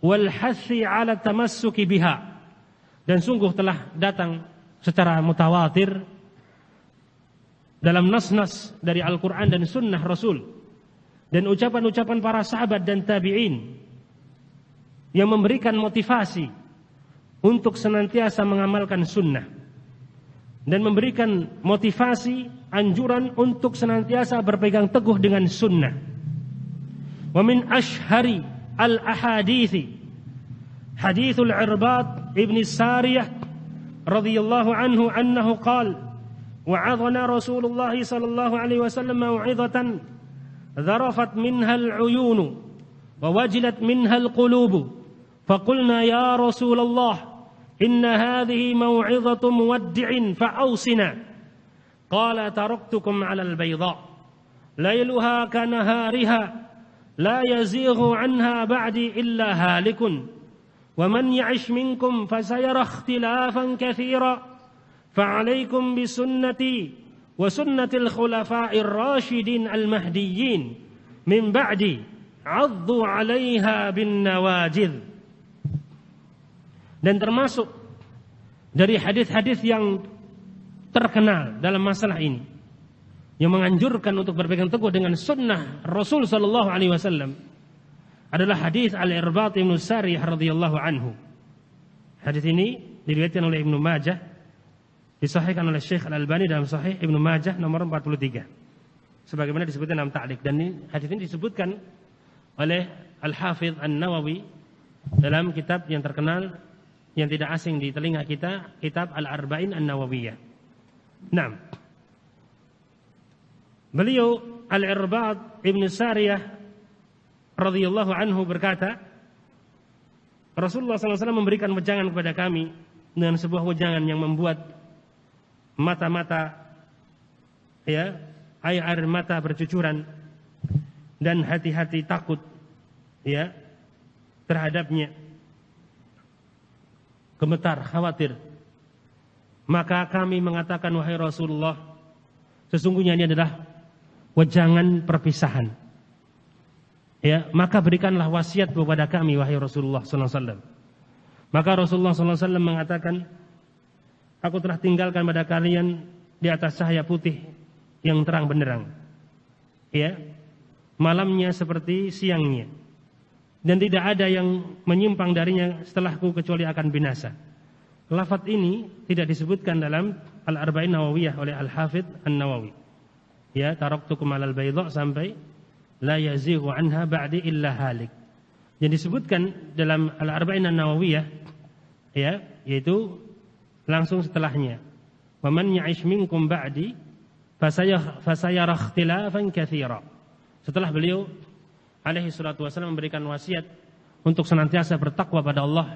wal hathi ala tamassuki biha. Dan sungguh telah datang secara mutawatir dalam nas-nas dari Al-Quran dan sunnah Rasul dan ucapan-ucapan para sahabat dan tabi'in yang memberikan motivasi untuk senantiasa mengamalkan sunnah dan memberikan motivasi anjuran untuk senantiasa berpegang teguh dengan sunnah. Wa min ashhari al-ahadithi hadithul Irbad ibn Sariyah radhiyallahu anhu annahu qala wa'adhana Rasulullah sallallahu alaihi wasallam mau'izatan dharafat minha al-uyun wa wajilat minha al-qulub faqulna ya Rasulullah inna hadhihi mau'izatu muwaddi'in fa'awsina qala taraktukum 'ala al-bayda layluha kanahariha la yazighu 'anha ba'di illa halikun wa man ya'ish minkum fasayara ikhtilafan katsira fa'alaikum bisunnati wa sunnatil khulafa'ir rasyidin al-mahdiyyin min ba'di 'addu 'alaiha bin nawajidh. Dan termasuk dari hadis-hadis yang terkenal dalam masalah ini yang menganjurkan untuk berpegang teguh dengan sunnah Rasul sallallahu alaihi wasallam adalah hadis Al-Irbad ibn Sariyah radhiyallahu anhu. Hadis ini diriwayatkan oleh Ibnu Majah, disahihkan oleh Syekh Al-Albani dalam Sahih Ibnu Majah nomor 43. Sebagaimana disebutkan dalam Ta'liq, dan hadis ini disebutkan oleh Al-Hafidz An-Nawawi dalam kitab yang terkenal yang tidak asing di telinga kita, kitab Al-Arba'in An-Nawawiyah. Naam. Beliau Al-Irbad ibn Sariyah radhiyallahu anhu berkata, Rasulullah SAW memberikan wejangan kepada kami dengan sebuah wejangan yang membuat mata-mata, ya, air mata bercucuran dan hati-hati takut, ya, terhadapnya, gemetar, khawatir. Maka kami mengatakan, wahai Rasulullah, sesungguhnya ini adalah wejangan perpisahan. ya, maka berikanlah wasiat kepada kami wahai Rasulullah sallallahu alaihi wasallam. Maka Rasulullah sallallahu alaihi wasallam mengatakan, aku telah tinggalkan pada kalian di atas cahaya putih yang terang benderang, ya, malamnya seperti siangnya, dan tidak ada yang menyimpang darinya setelahku kecuali akan binasa. Lafaz ini tidak disebutkan dalam Al-Arba'in Nawawiyah oleh Al-Hafidh An-Nawawi. Ya, taraktukum 'alal baydha sampai la yazighu anha ba'di illa halik. Yang disebutkan dalam Al-Arba'in An-Nawawiyah, ya, yaitu langsung setelahnya. Wa man ya'ish minkum ba'di fasayara ikhtilafan katsira. Setelah beliau alaihi salatu wasallam memberikan wasiat untuk senantiasa bertakwa pada Allah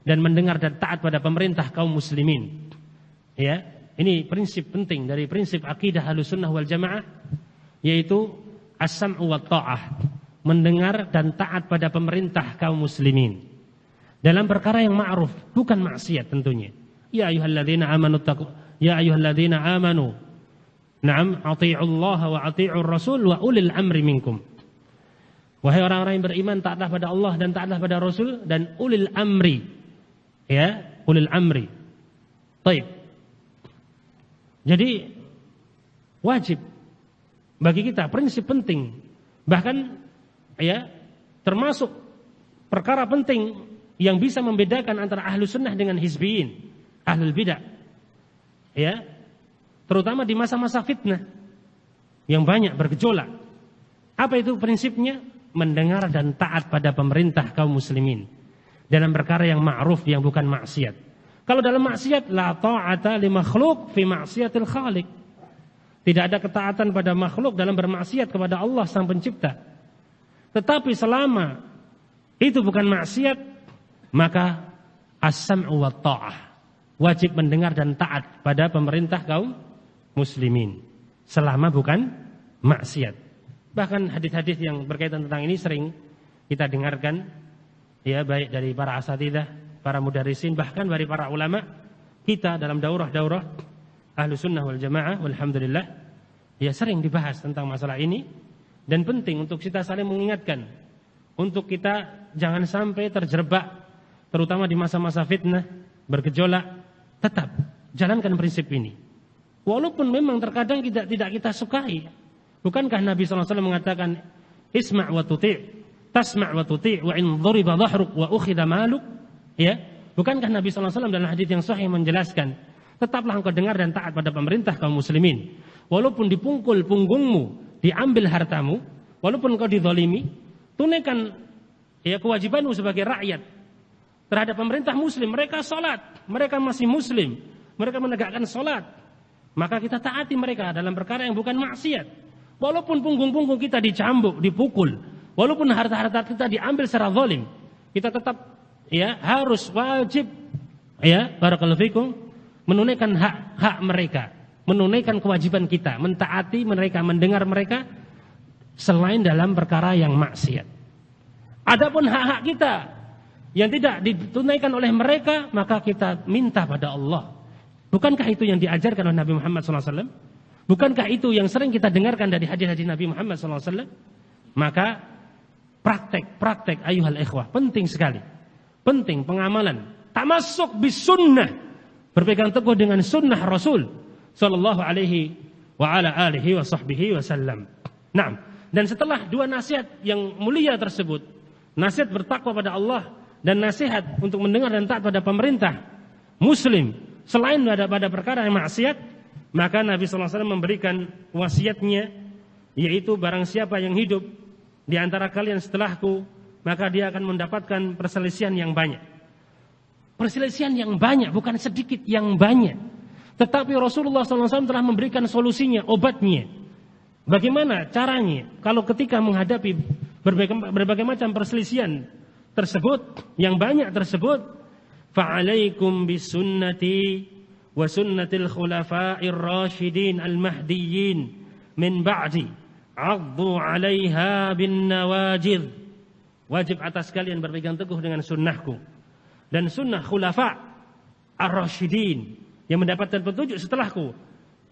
dan mendengar dan taat pada pemerintah kaum muslimin. Ya, ini prinsip penting dari prinsip akidah Ahlussunnah wal Jamaah, yaitu as-sam'u wat ta'ah, mendengar dan taat pada pemerintah kaum muslimin dalam perkara yang ma'ruf, bukan maksiat tentunya. Ya ayyuhalladzina amanu na'am athi'ullaha wa athi'ur rasul wa ulil amri minkum. Wahai orang-orang yang beriman, taatlah pada Allah dan taatlah pada Rasul dan ulil amri. Ya, ulil amri. Baik. Jadi wajib bagi kita, prinsip penting. Bahkan ya, termasuk perkara penting yang bisa membedakan antara ahlu sunnah dengan hizbiyin, ahlul bidah. Ya, terutama di masa-masa fitnah yang banyak bergejolak. Apa itu prinsipnya? Mendengar dan taat pada pemerintah kaum muslimin dalam perkara yang ma'ruf, yang bukan maksiat. Kalau dalam maksiat, la ta'ata li makhluk fi maksiatil khaliq. Tidak ada ketaatan pada makhluk dalam bermaksiat kepada Allah sang pencipta. Tetapi selama itu bukan maksiat, maka as-sam'u wat ta'ah, wajib mendengar dan taat pada pemerintah kaum muslimin selama bukan maksiat. Bahkan hadis-hadis yang berkaitan tentang ini sering kita dengarkan, ya, baik dari para asatidzah, para mudarrisin, bahkan dari para ulama kita dalam daurah-daurah Ahlussunnah wal Jamaah, walhamdulillah, ya, sering dibahas tentang masalah ini. Dan penting untuk kita saling mengingatkan, untuk kita jangan sampai terjebak, terutama di masa-masa fitnah bergejolak. Tetap jalankan prinsip ini, walaupun memang terkadang tidak kita sukai. Bukankah Nabi SAW mengatakan, isma' wa tuti', tasma' wa tuti' wa in dhuriba dhahruk wa ukhidha maluk? Ya, bukankah Nabi SAW dalam hadis yang sahih menjelaskan, tetaplah engkau dengar dan taat pada pemerintah kaum muslimin, walaupun dipungkul punggungmu, diambil hartamu, walaupun engkau dizalimi, tunaikan, ya, kewajibanmu sebagai rakyat terhadap pemerintah muslim. Mereka salat, mereka masih muslim, mereka menegakkan salat, maka kita taati mereka dalam perkara yang bukan maksiat. Walaupun punggung-punggung kita dicambuk, dipukul, walaupun harta-harta kita diambil secara zalim, kita tetap, ya, harus wajib, ya, barakallahu fikum, menunaikan hak mereka, menunaikan kewajiban kita, mentaati mereka, mendengar mereka, selain dalam perkara yang maksiat. Adapun hak-hak kita yang tidak ditunaikan oleh mereka, maka kita minta pada Allah. Bukankah itu yang diajarkan oleh Nabi Muhammad SAW? Bukankah itu yang sering kita dengarkan dari hadis-hadis Nabi Muhammad SAW? Maka praktek ayuhal ikhwah, penting sekali. Penting pengamalan, tamasuk bis sunnah, berpegang teguh dengan sunnah Rasul sallallahu alaihi wa ala alihi wa sahbihi wasallam. Nah, dan setelah dua nasihat yang mulia tersebut, nasihat bertakwa pada Allah dan nasihat untuk mendengar dan taat pada pemerintah muslim selain pada perkara yang maksiat, maka Nabi SAW memberikan wasiatnya, yaitu barang siapa yang hidup di antara kalian setelahku, maka dia akan mendapatkan perselisihan yang banyak. Perselisihan yang banyak, bukan sedikit, yang banyak. Tetapi Rasulullah SAW telah memberikan solusinya, obatnya. Bagaimana caranya kalau ketika menghadapi berbagai macam perselisihan tersebut, yang banyak tersebut? Fa'alaikum bisunnati wa sunnatil khulafa'ir rasyidin al-mahdiyyin min ba'di 'addu 'alaiha bin nawajidh. Wajib atas kalian berpegang teguh dengan sunnahku dan sunnah khulafa' ar-rasyidin yang mendapatkan petunjuk setelahku.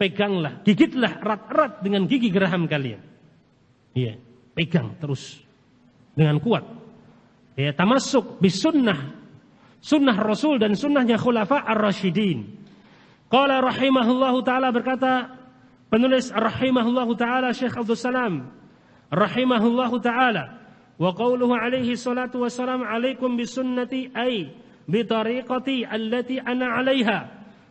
Peganglah, gigitlah erat-erat dengan gigi geraham kalian. Iya, pegang terus. dengan kuat. Ya, tamassuk bis sunnah, sunnah Rasul dan sunnahnya khulafa ar-rasyidin. Qala rahimahullahu taala, berkata penulis rahimahullahu taala Syekh Abdul Salam rahimahullahu taala, wa qawluhu alaihi salatu wassalam, alaikum bisunnati ay bi tariqati allati ana 'alaiha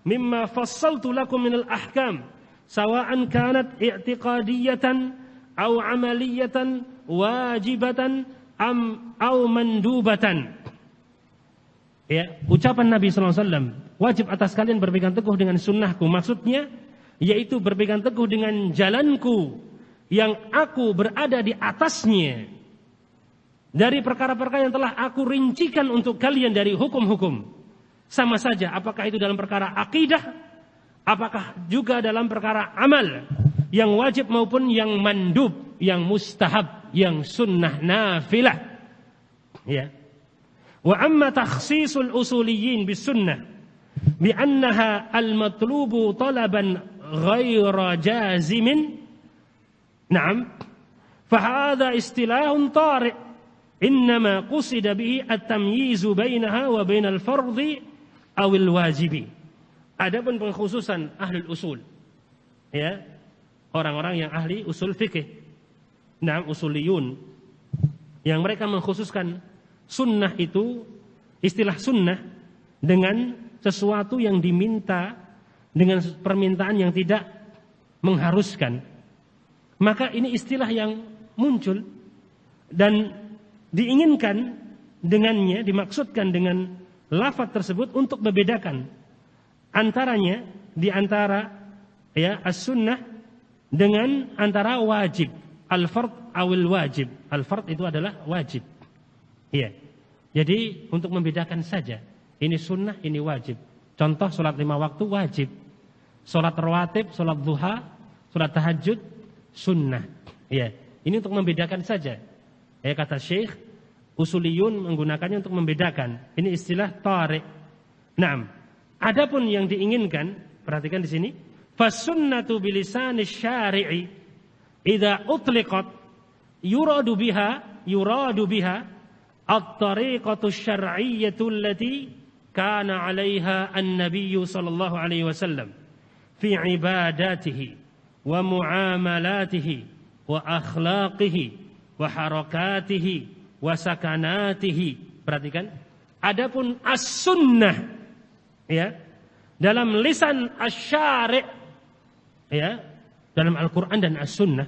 mimma fassaltu lakum minal ahkam sawa'an kanat i'tiqadiyatan aw 'amaliyatan wajibatan aw mandubatan. Ya, ucapan Nabi sallallahu alaihi wasallam, wajib atas kalian berpegang teguh dengan sunnahku, maksudnya yaitu berpegang teguh dengan jalanku yang aku berada di atasnya dari perkara-perkara yang telah aku rincikan untuk kalian dari hukum-hukum. Sama saja apakah itu dalam perkara akidah, apakah juga dalam perkara amal, yang wajib maupun yang mandub, yang mustahab, yang sunnah nafilah. Ya. Wa amma takhsisul usuliyin bis sunnah bi annaha al-matlubu talaban ghaira jazimin. Na'am. Fa hadha istilahun tari'. Innama qusida bihi at-tamyizu bainaha wa bainal fardhi awil wajibi. Adapun pengkhususan ahlul usul, ya, orang-orang yang ahli usul fikih, usuliyun, yang mereka mengkhususkan sunnah itu, istilah sunnah dengan sesuatu yang diminta dengan permintaan yang tidak mengharuskan. Maka ini istilah yang muncul dan diinginkan dengannya, dimaksudkan dengan lafaz tersebut untuk membedakan antaranya, di antara ya as-sunnah dengan antara wajib, al-fard awil wajib. Al-fard itu adalah wajib. Iya. Jadi untuk membedakan saja, ini sunnah, ini wajib. Contoh salat 5 waktu wajib. Salat rawatib, salat duha, salat tahajud sunnah. Iya. Ini untuk membedakan saja. Ya, kata Syekh, usuliyun menggunakannya untuk membedakan. Ini istilah tari'. Naam. Adapun yang diinginkan, perhatikan di sini, fasunnatu bilisani syari'i idza utliqat yuradu biha at-tariqatu syar'iyyatu allati kana 'alaiha an-nabiy sallallahu alaihi wasallam fi ibadatihi wa muamalatihi wa akhlaqihi wa harakatihi wa sakanatihi. Perhatikan, adapun as-sunnah, ya, dalam lisan asy-syari', ya, dalam Al-Qur'an dan as-sunnah,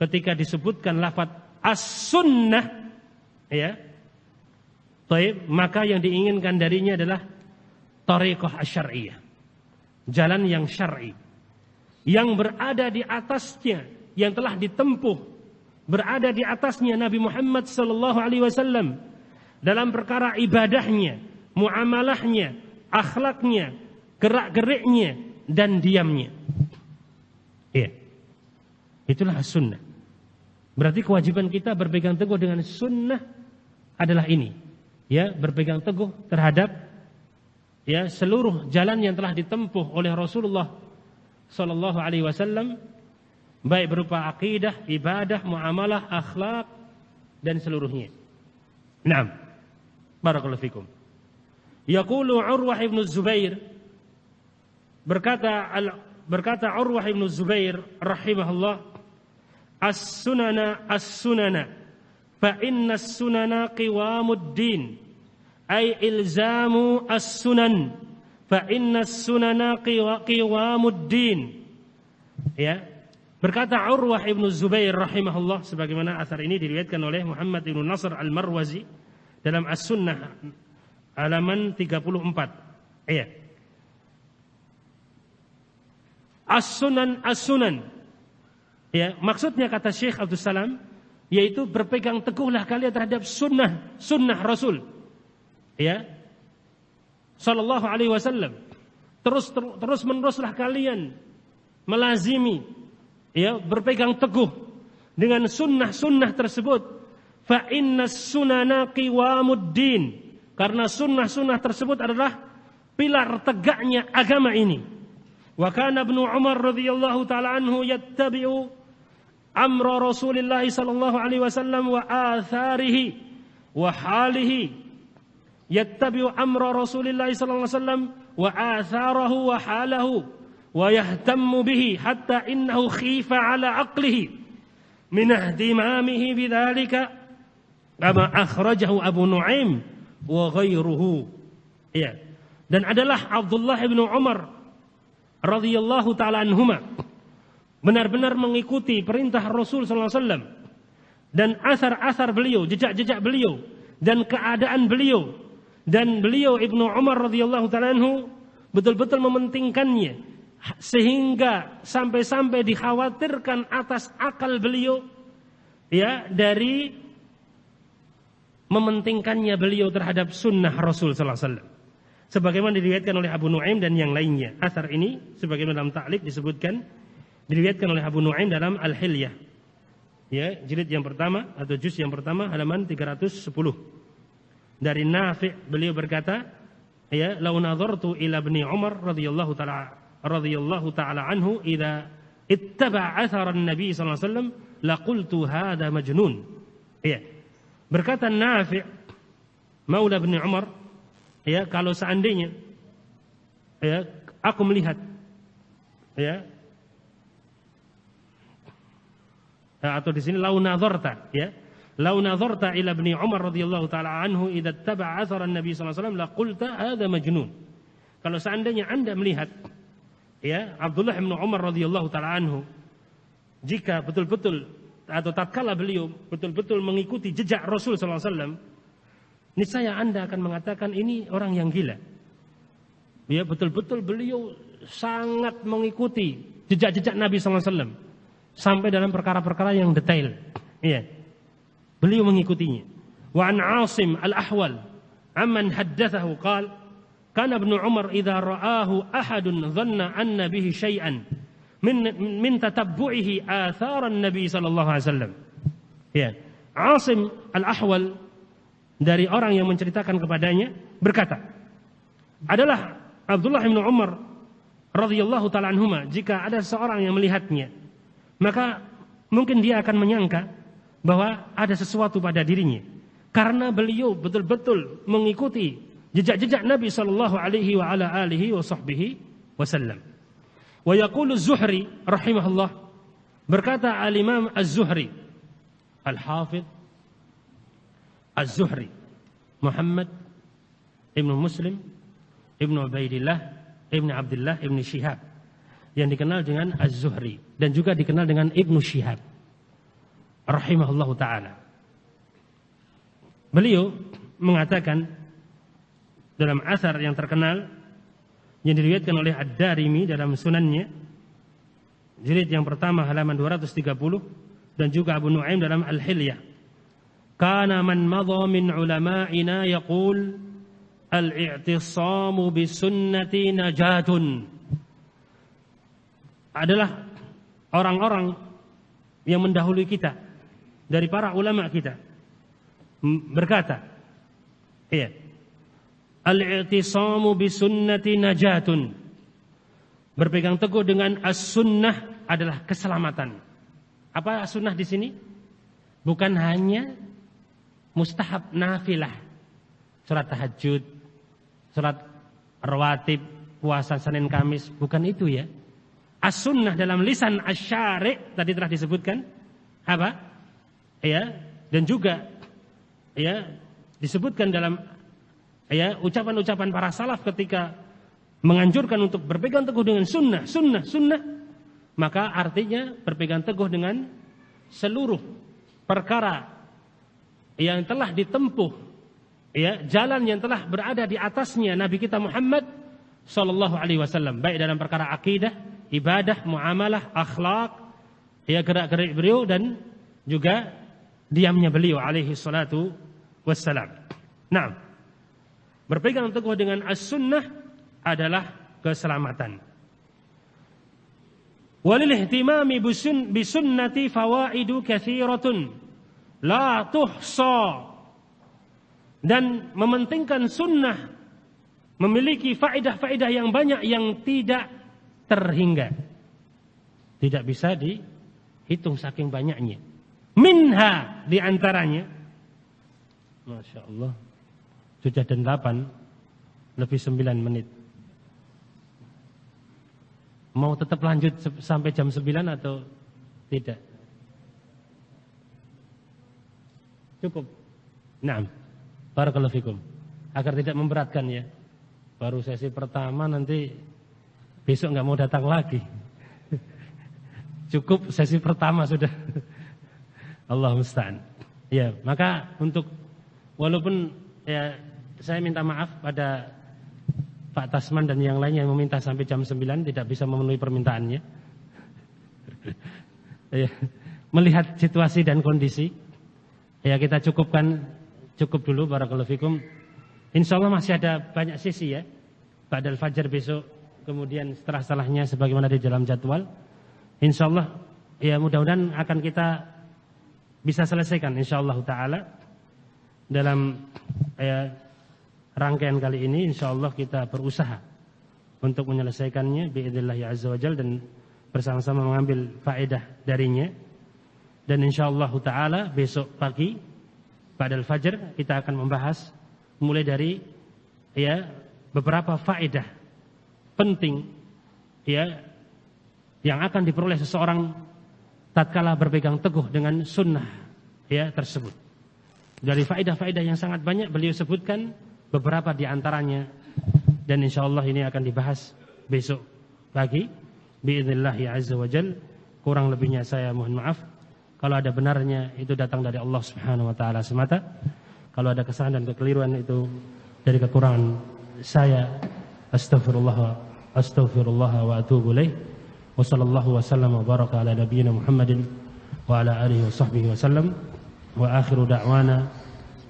ketika disebutkan lafaz as-sunnah, ya, baik, maka yang diinginkan darinya adalah thariqah asy-syar'iyyah, jalan yang syar'i, yang berada di atasnya, yang telah ditempuh, berada di atasnya Nabi Muhammad sallallahu alaihi wasallam dalam perkara ibadahnya, muamalahnya, akhlaknya, gerak-geriknya dan diamnya. Iya. Itulah sunnah. Berarti kewajiban kita berpegang teguh dengan sunnah adalah ini. Ya, berpegang teguh terhadap ya seluruh jalan yang telah ditempuh oleh Rasulullah sallallahu alaihi wasallam, baik berupa akidah, ibadah, muamalah, akhlak dan seluruhnya. Naam. Barakallahu fikum. Yaqulu Urwah ibn Zubair, berkata Urwah ibn Zubair rahimahullah, as-sunana fa inna as-sunana qiwamuddin, ay ilzamu as-sunan fa inna as-sunana qiwamuddin. Ya. Berkata Urwah ibn Zubair rahimahullah, sebagaimana asar ini diriwayatkan oleh Muhammad ibn Nasr al-Marwazi dalam As-Sunnah halaman 34. Iya. As-sunan. Ya, maksudnya kata Syekh Abdul Salam, yaitu berpegang teguhlah kalian terhadap sunnah Rasul. Ya. Sallallahu alaihi wasallam. Terus meneruslah kalian melazimi, ya, berpegang teguh dengan sunnah tersebut. Fa innas sunana qiwamuddin, karena sunnah tersebut adalah pilar tegaknya agama ini. Wa kana Ibnu Umar radhiyallahu taala anhu yattabi'u amra Rasulillah sallallahu alaihi wasallam wa atharihi wa halihi, yattabi'u amra Rasulillah sallallahu alaihi wasallam wa atharahu wa halahu wa yahtammu bihi hatta innahu khifa ala aqlihi min ihtimamihi bidzalika kama akhrajahu Abu Nu'aim wa ghairuhu. Ya. Dan adalah Abdullah bin Umar radhiyallahu taala anhuma benar-benar mengikuti perintah Rasul sallallahu alaihi wasallam dan asar-asar beliau, jejak-jejak beliau dan keadaan beliau, dan beliau Ibnu Umar radhiyallahu taala anhu betul-betul mementingkannya sehingga sampai-sampai dikhawatirkan atas akal beliau, ya, dari mementingkannya beliau terhadap sunnah Rasul sallallahu alaihi wasallam. Sebagaimana diriwayatkan oleh Abu Nu'aim dan yang lainnya. Asar ini sebagaimana dalam ta'liq disebutkan, diriwayatkan oleh Abu Nu'aim dalam Al-Hilyah. Ya, jilid yang pertama atau juz yang pertama halaman 310. Dari Nafi' beliau berkata, ya, "Lau nadhartu ila ibni Umar radhiyallahu ta'ala anhu idza ittaba'a athara an-nabi sallallahu alaihi wasallam laqultu hadza majnun." Ya. Berkata Nafi' Maula bin Umar, ya, kalau seandainya, ya, aku melihat, ya, atau di sini lau nadharta, ya, lau nadharta ila ibni Umar radhiyallahu taala anhu idza taba'a athara an-nabi sallallahu alaihi wasallam laqulta hadza majnun. Kalau seandainya Anda melihat, ya, Abdullah bin Umar radhiyallahu taala anhu, jika betul-betul atau tatkala beliau betul-betul mengikuti jejak Rasul sallallahu alaihi wasallam, niscaya Anda akan mengatakan ini orang yang gila. Ya, betul-betul beliau sangat mengikuti jejak-jejak Nabi sallallahu alaihi wasallam sampai dalam perkara-perkara yang detail. Iya. Beliau mengikutinya. Wa an Asim al-Ahwal amman haddatsahu qala kana Ibnu Umar idza ra'ahu ahadun dhanna anna bihi syai'an min tatabbu'ihi atharan Nabi sallallahu alaihi wasallam. Ya. Asim al-Ahwal dari orang yang menceritakan kepadanya berkata, adalah Abdullah bin Umar radhiyallahu taala anhuma, jika ada seorang yang melihatnya, maka mungkin dia akan menyangka bahwa ada sesuatu pada dirinya karena beliau betul-betul mengikuti jejak-jejak Nabi sallallahu alaihi wa ala alihi wa sahbihi wasallam. Wa yaqulu Az-Zuhri rahimahullah, berkata al-Imam Az-Zuhri, Al-Hafidh Az-Zuhri Muhammad Ibnu Muslim Ibnu Ubaidillah Ibnu Abdullah Ibnu Syihab, yang dikenal dengan Az-Zuhri dan juga dikenal dengan Ibnu Syihab rahimahullahu ta'ala. Beliau mengatakan dalam asar yang terkenal yang diriwayatkan oleh Ad-Darimi dalam sunannya, jilid yang pertama halaman 230, dan juga Abu Nu'aim dalam Al-Hilyah, kana man madha min ulama'ina yaqul al-i'tisamu bisunnati najatun. Adalah orang-orang yang mendahului kita dari para ulama kita berkata, iya, al-i'tisamu bisunnati najatun, berpegang teguh dengan as-sunnah adalah keselamatan. Apa as-sunnah di sini? Bukan hanya mustahab nafilah, salat tahajud, salat rawatib, puasa Senin Kamis, bukan itu ya. As-sunnah dalam lisan asy-syari' tadi telah disebutkan apa? Ya, dan juga ya disebutkan dalam ya ucapan-ucapan para salaf ketika menganjurkan untuk berpegang teguh dengan sunnah, maka artinya berpegang teguh dengan seluruh perkara yang telah ditempuh, ya, jalan yang telah berada di atasnya Nabi kita Muhammad sallallahu alaihi wasallam, baik dalam perkara akidah, ibadah, muamalah, akhlak, ya, gerak-gerik beliau dan juga diamnya beliau alaihi salatu wassalam. Nah, berpegang teguh dengan as-sunnah adalah keselamatan. Walil ihtimami bisunnati fawaidu katsiratun la tuhsa, dan mementingkan sunnah memiliki faedah-faedah yang banyak yang tidak terhingga, tidak bisa Hitung saking banyaknya. Minha di antaranya. Masya Allah. Sudah jam 8 lebih 9 menit. Mau tetap lanjut sampai jam 9 atau tidak? Cukup. Naam. Barakallahu fikum. Agar tidak memberatkan ya. Baru sesi pertama, nanti besok nggak mau datang lagi. Cukup sesi pertama sudah. Allah musta'an. Ya, maka untuk walaupun ya saya minta maaf pada Pak Tasman dan yang lainnya yang meminta sampai jam 9 tidak bisa memenuhi permintaannya. Ya, melihat situasi dan kondisi, ya kita cukup dulu. Barakallahu fikum. Insya Allah masih ada banyak sesi ya. Ba'dal fajar besok, kemudian setelahnya sebagaimana di dalam jadwal. Insya Allah ya mudah-mudahan akan kita bisa selesaikan insya Allah ta'ala. Dalam rangkaian kali ini insya Allah kita berusaha untuk menyelesaikannya biidznillah azza wajal dan bersama-sama mengambil faedah darinya. Dan insya Allah ta'ala besok pagi ba'dal fajar kita akan membahas mulai dari beberapa faedah penting yang akan diperoleh seseorang tatkala berpegang teguh dengan sunnah tersebut. Dari faedah-faedah yang sangat banyak beliau sebutkan beberapa di antaranya, dan insyaallah ini akan dibahas besok pagi biidznillah azza wajal. Kurang lebihnya saya mohon maaf. Kalau ada benarnya itu datang dari Allah Subhanahu wa taala semata. Kalau ada kesalahan dan kekeliruan itu dari kekurangan saya. Astaghfirullah wa atubu ilaih. Wa sallallahu wa sallam wa baraka ala nabiyyina Muhammadin wa ala alihi wa sahbihi wa sallam. Wa akhiru da'wana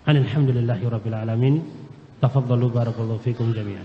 alhamdulillahi rabbil alamin. Tafaddalu barakallahu fikum jami'an.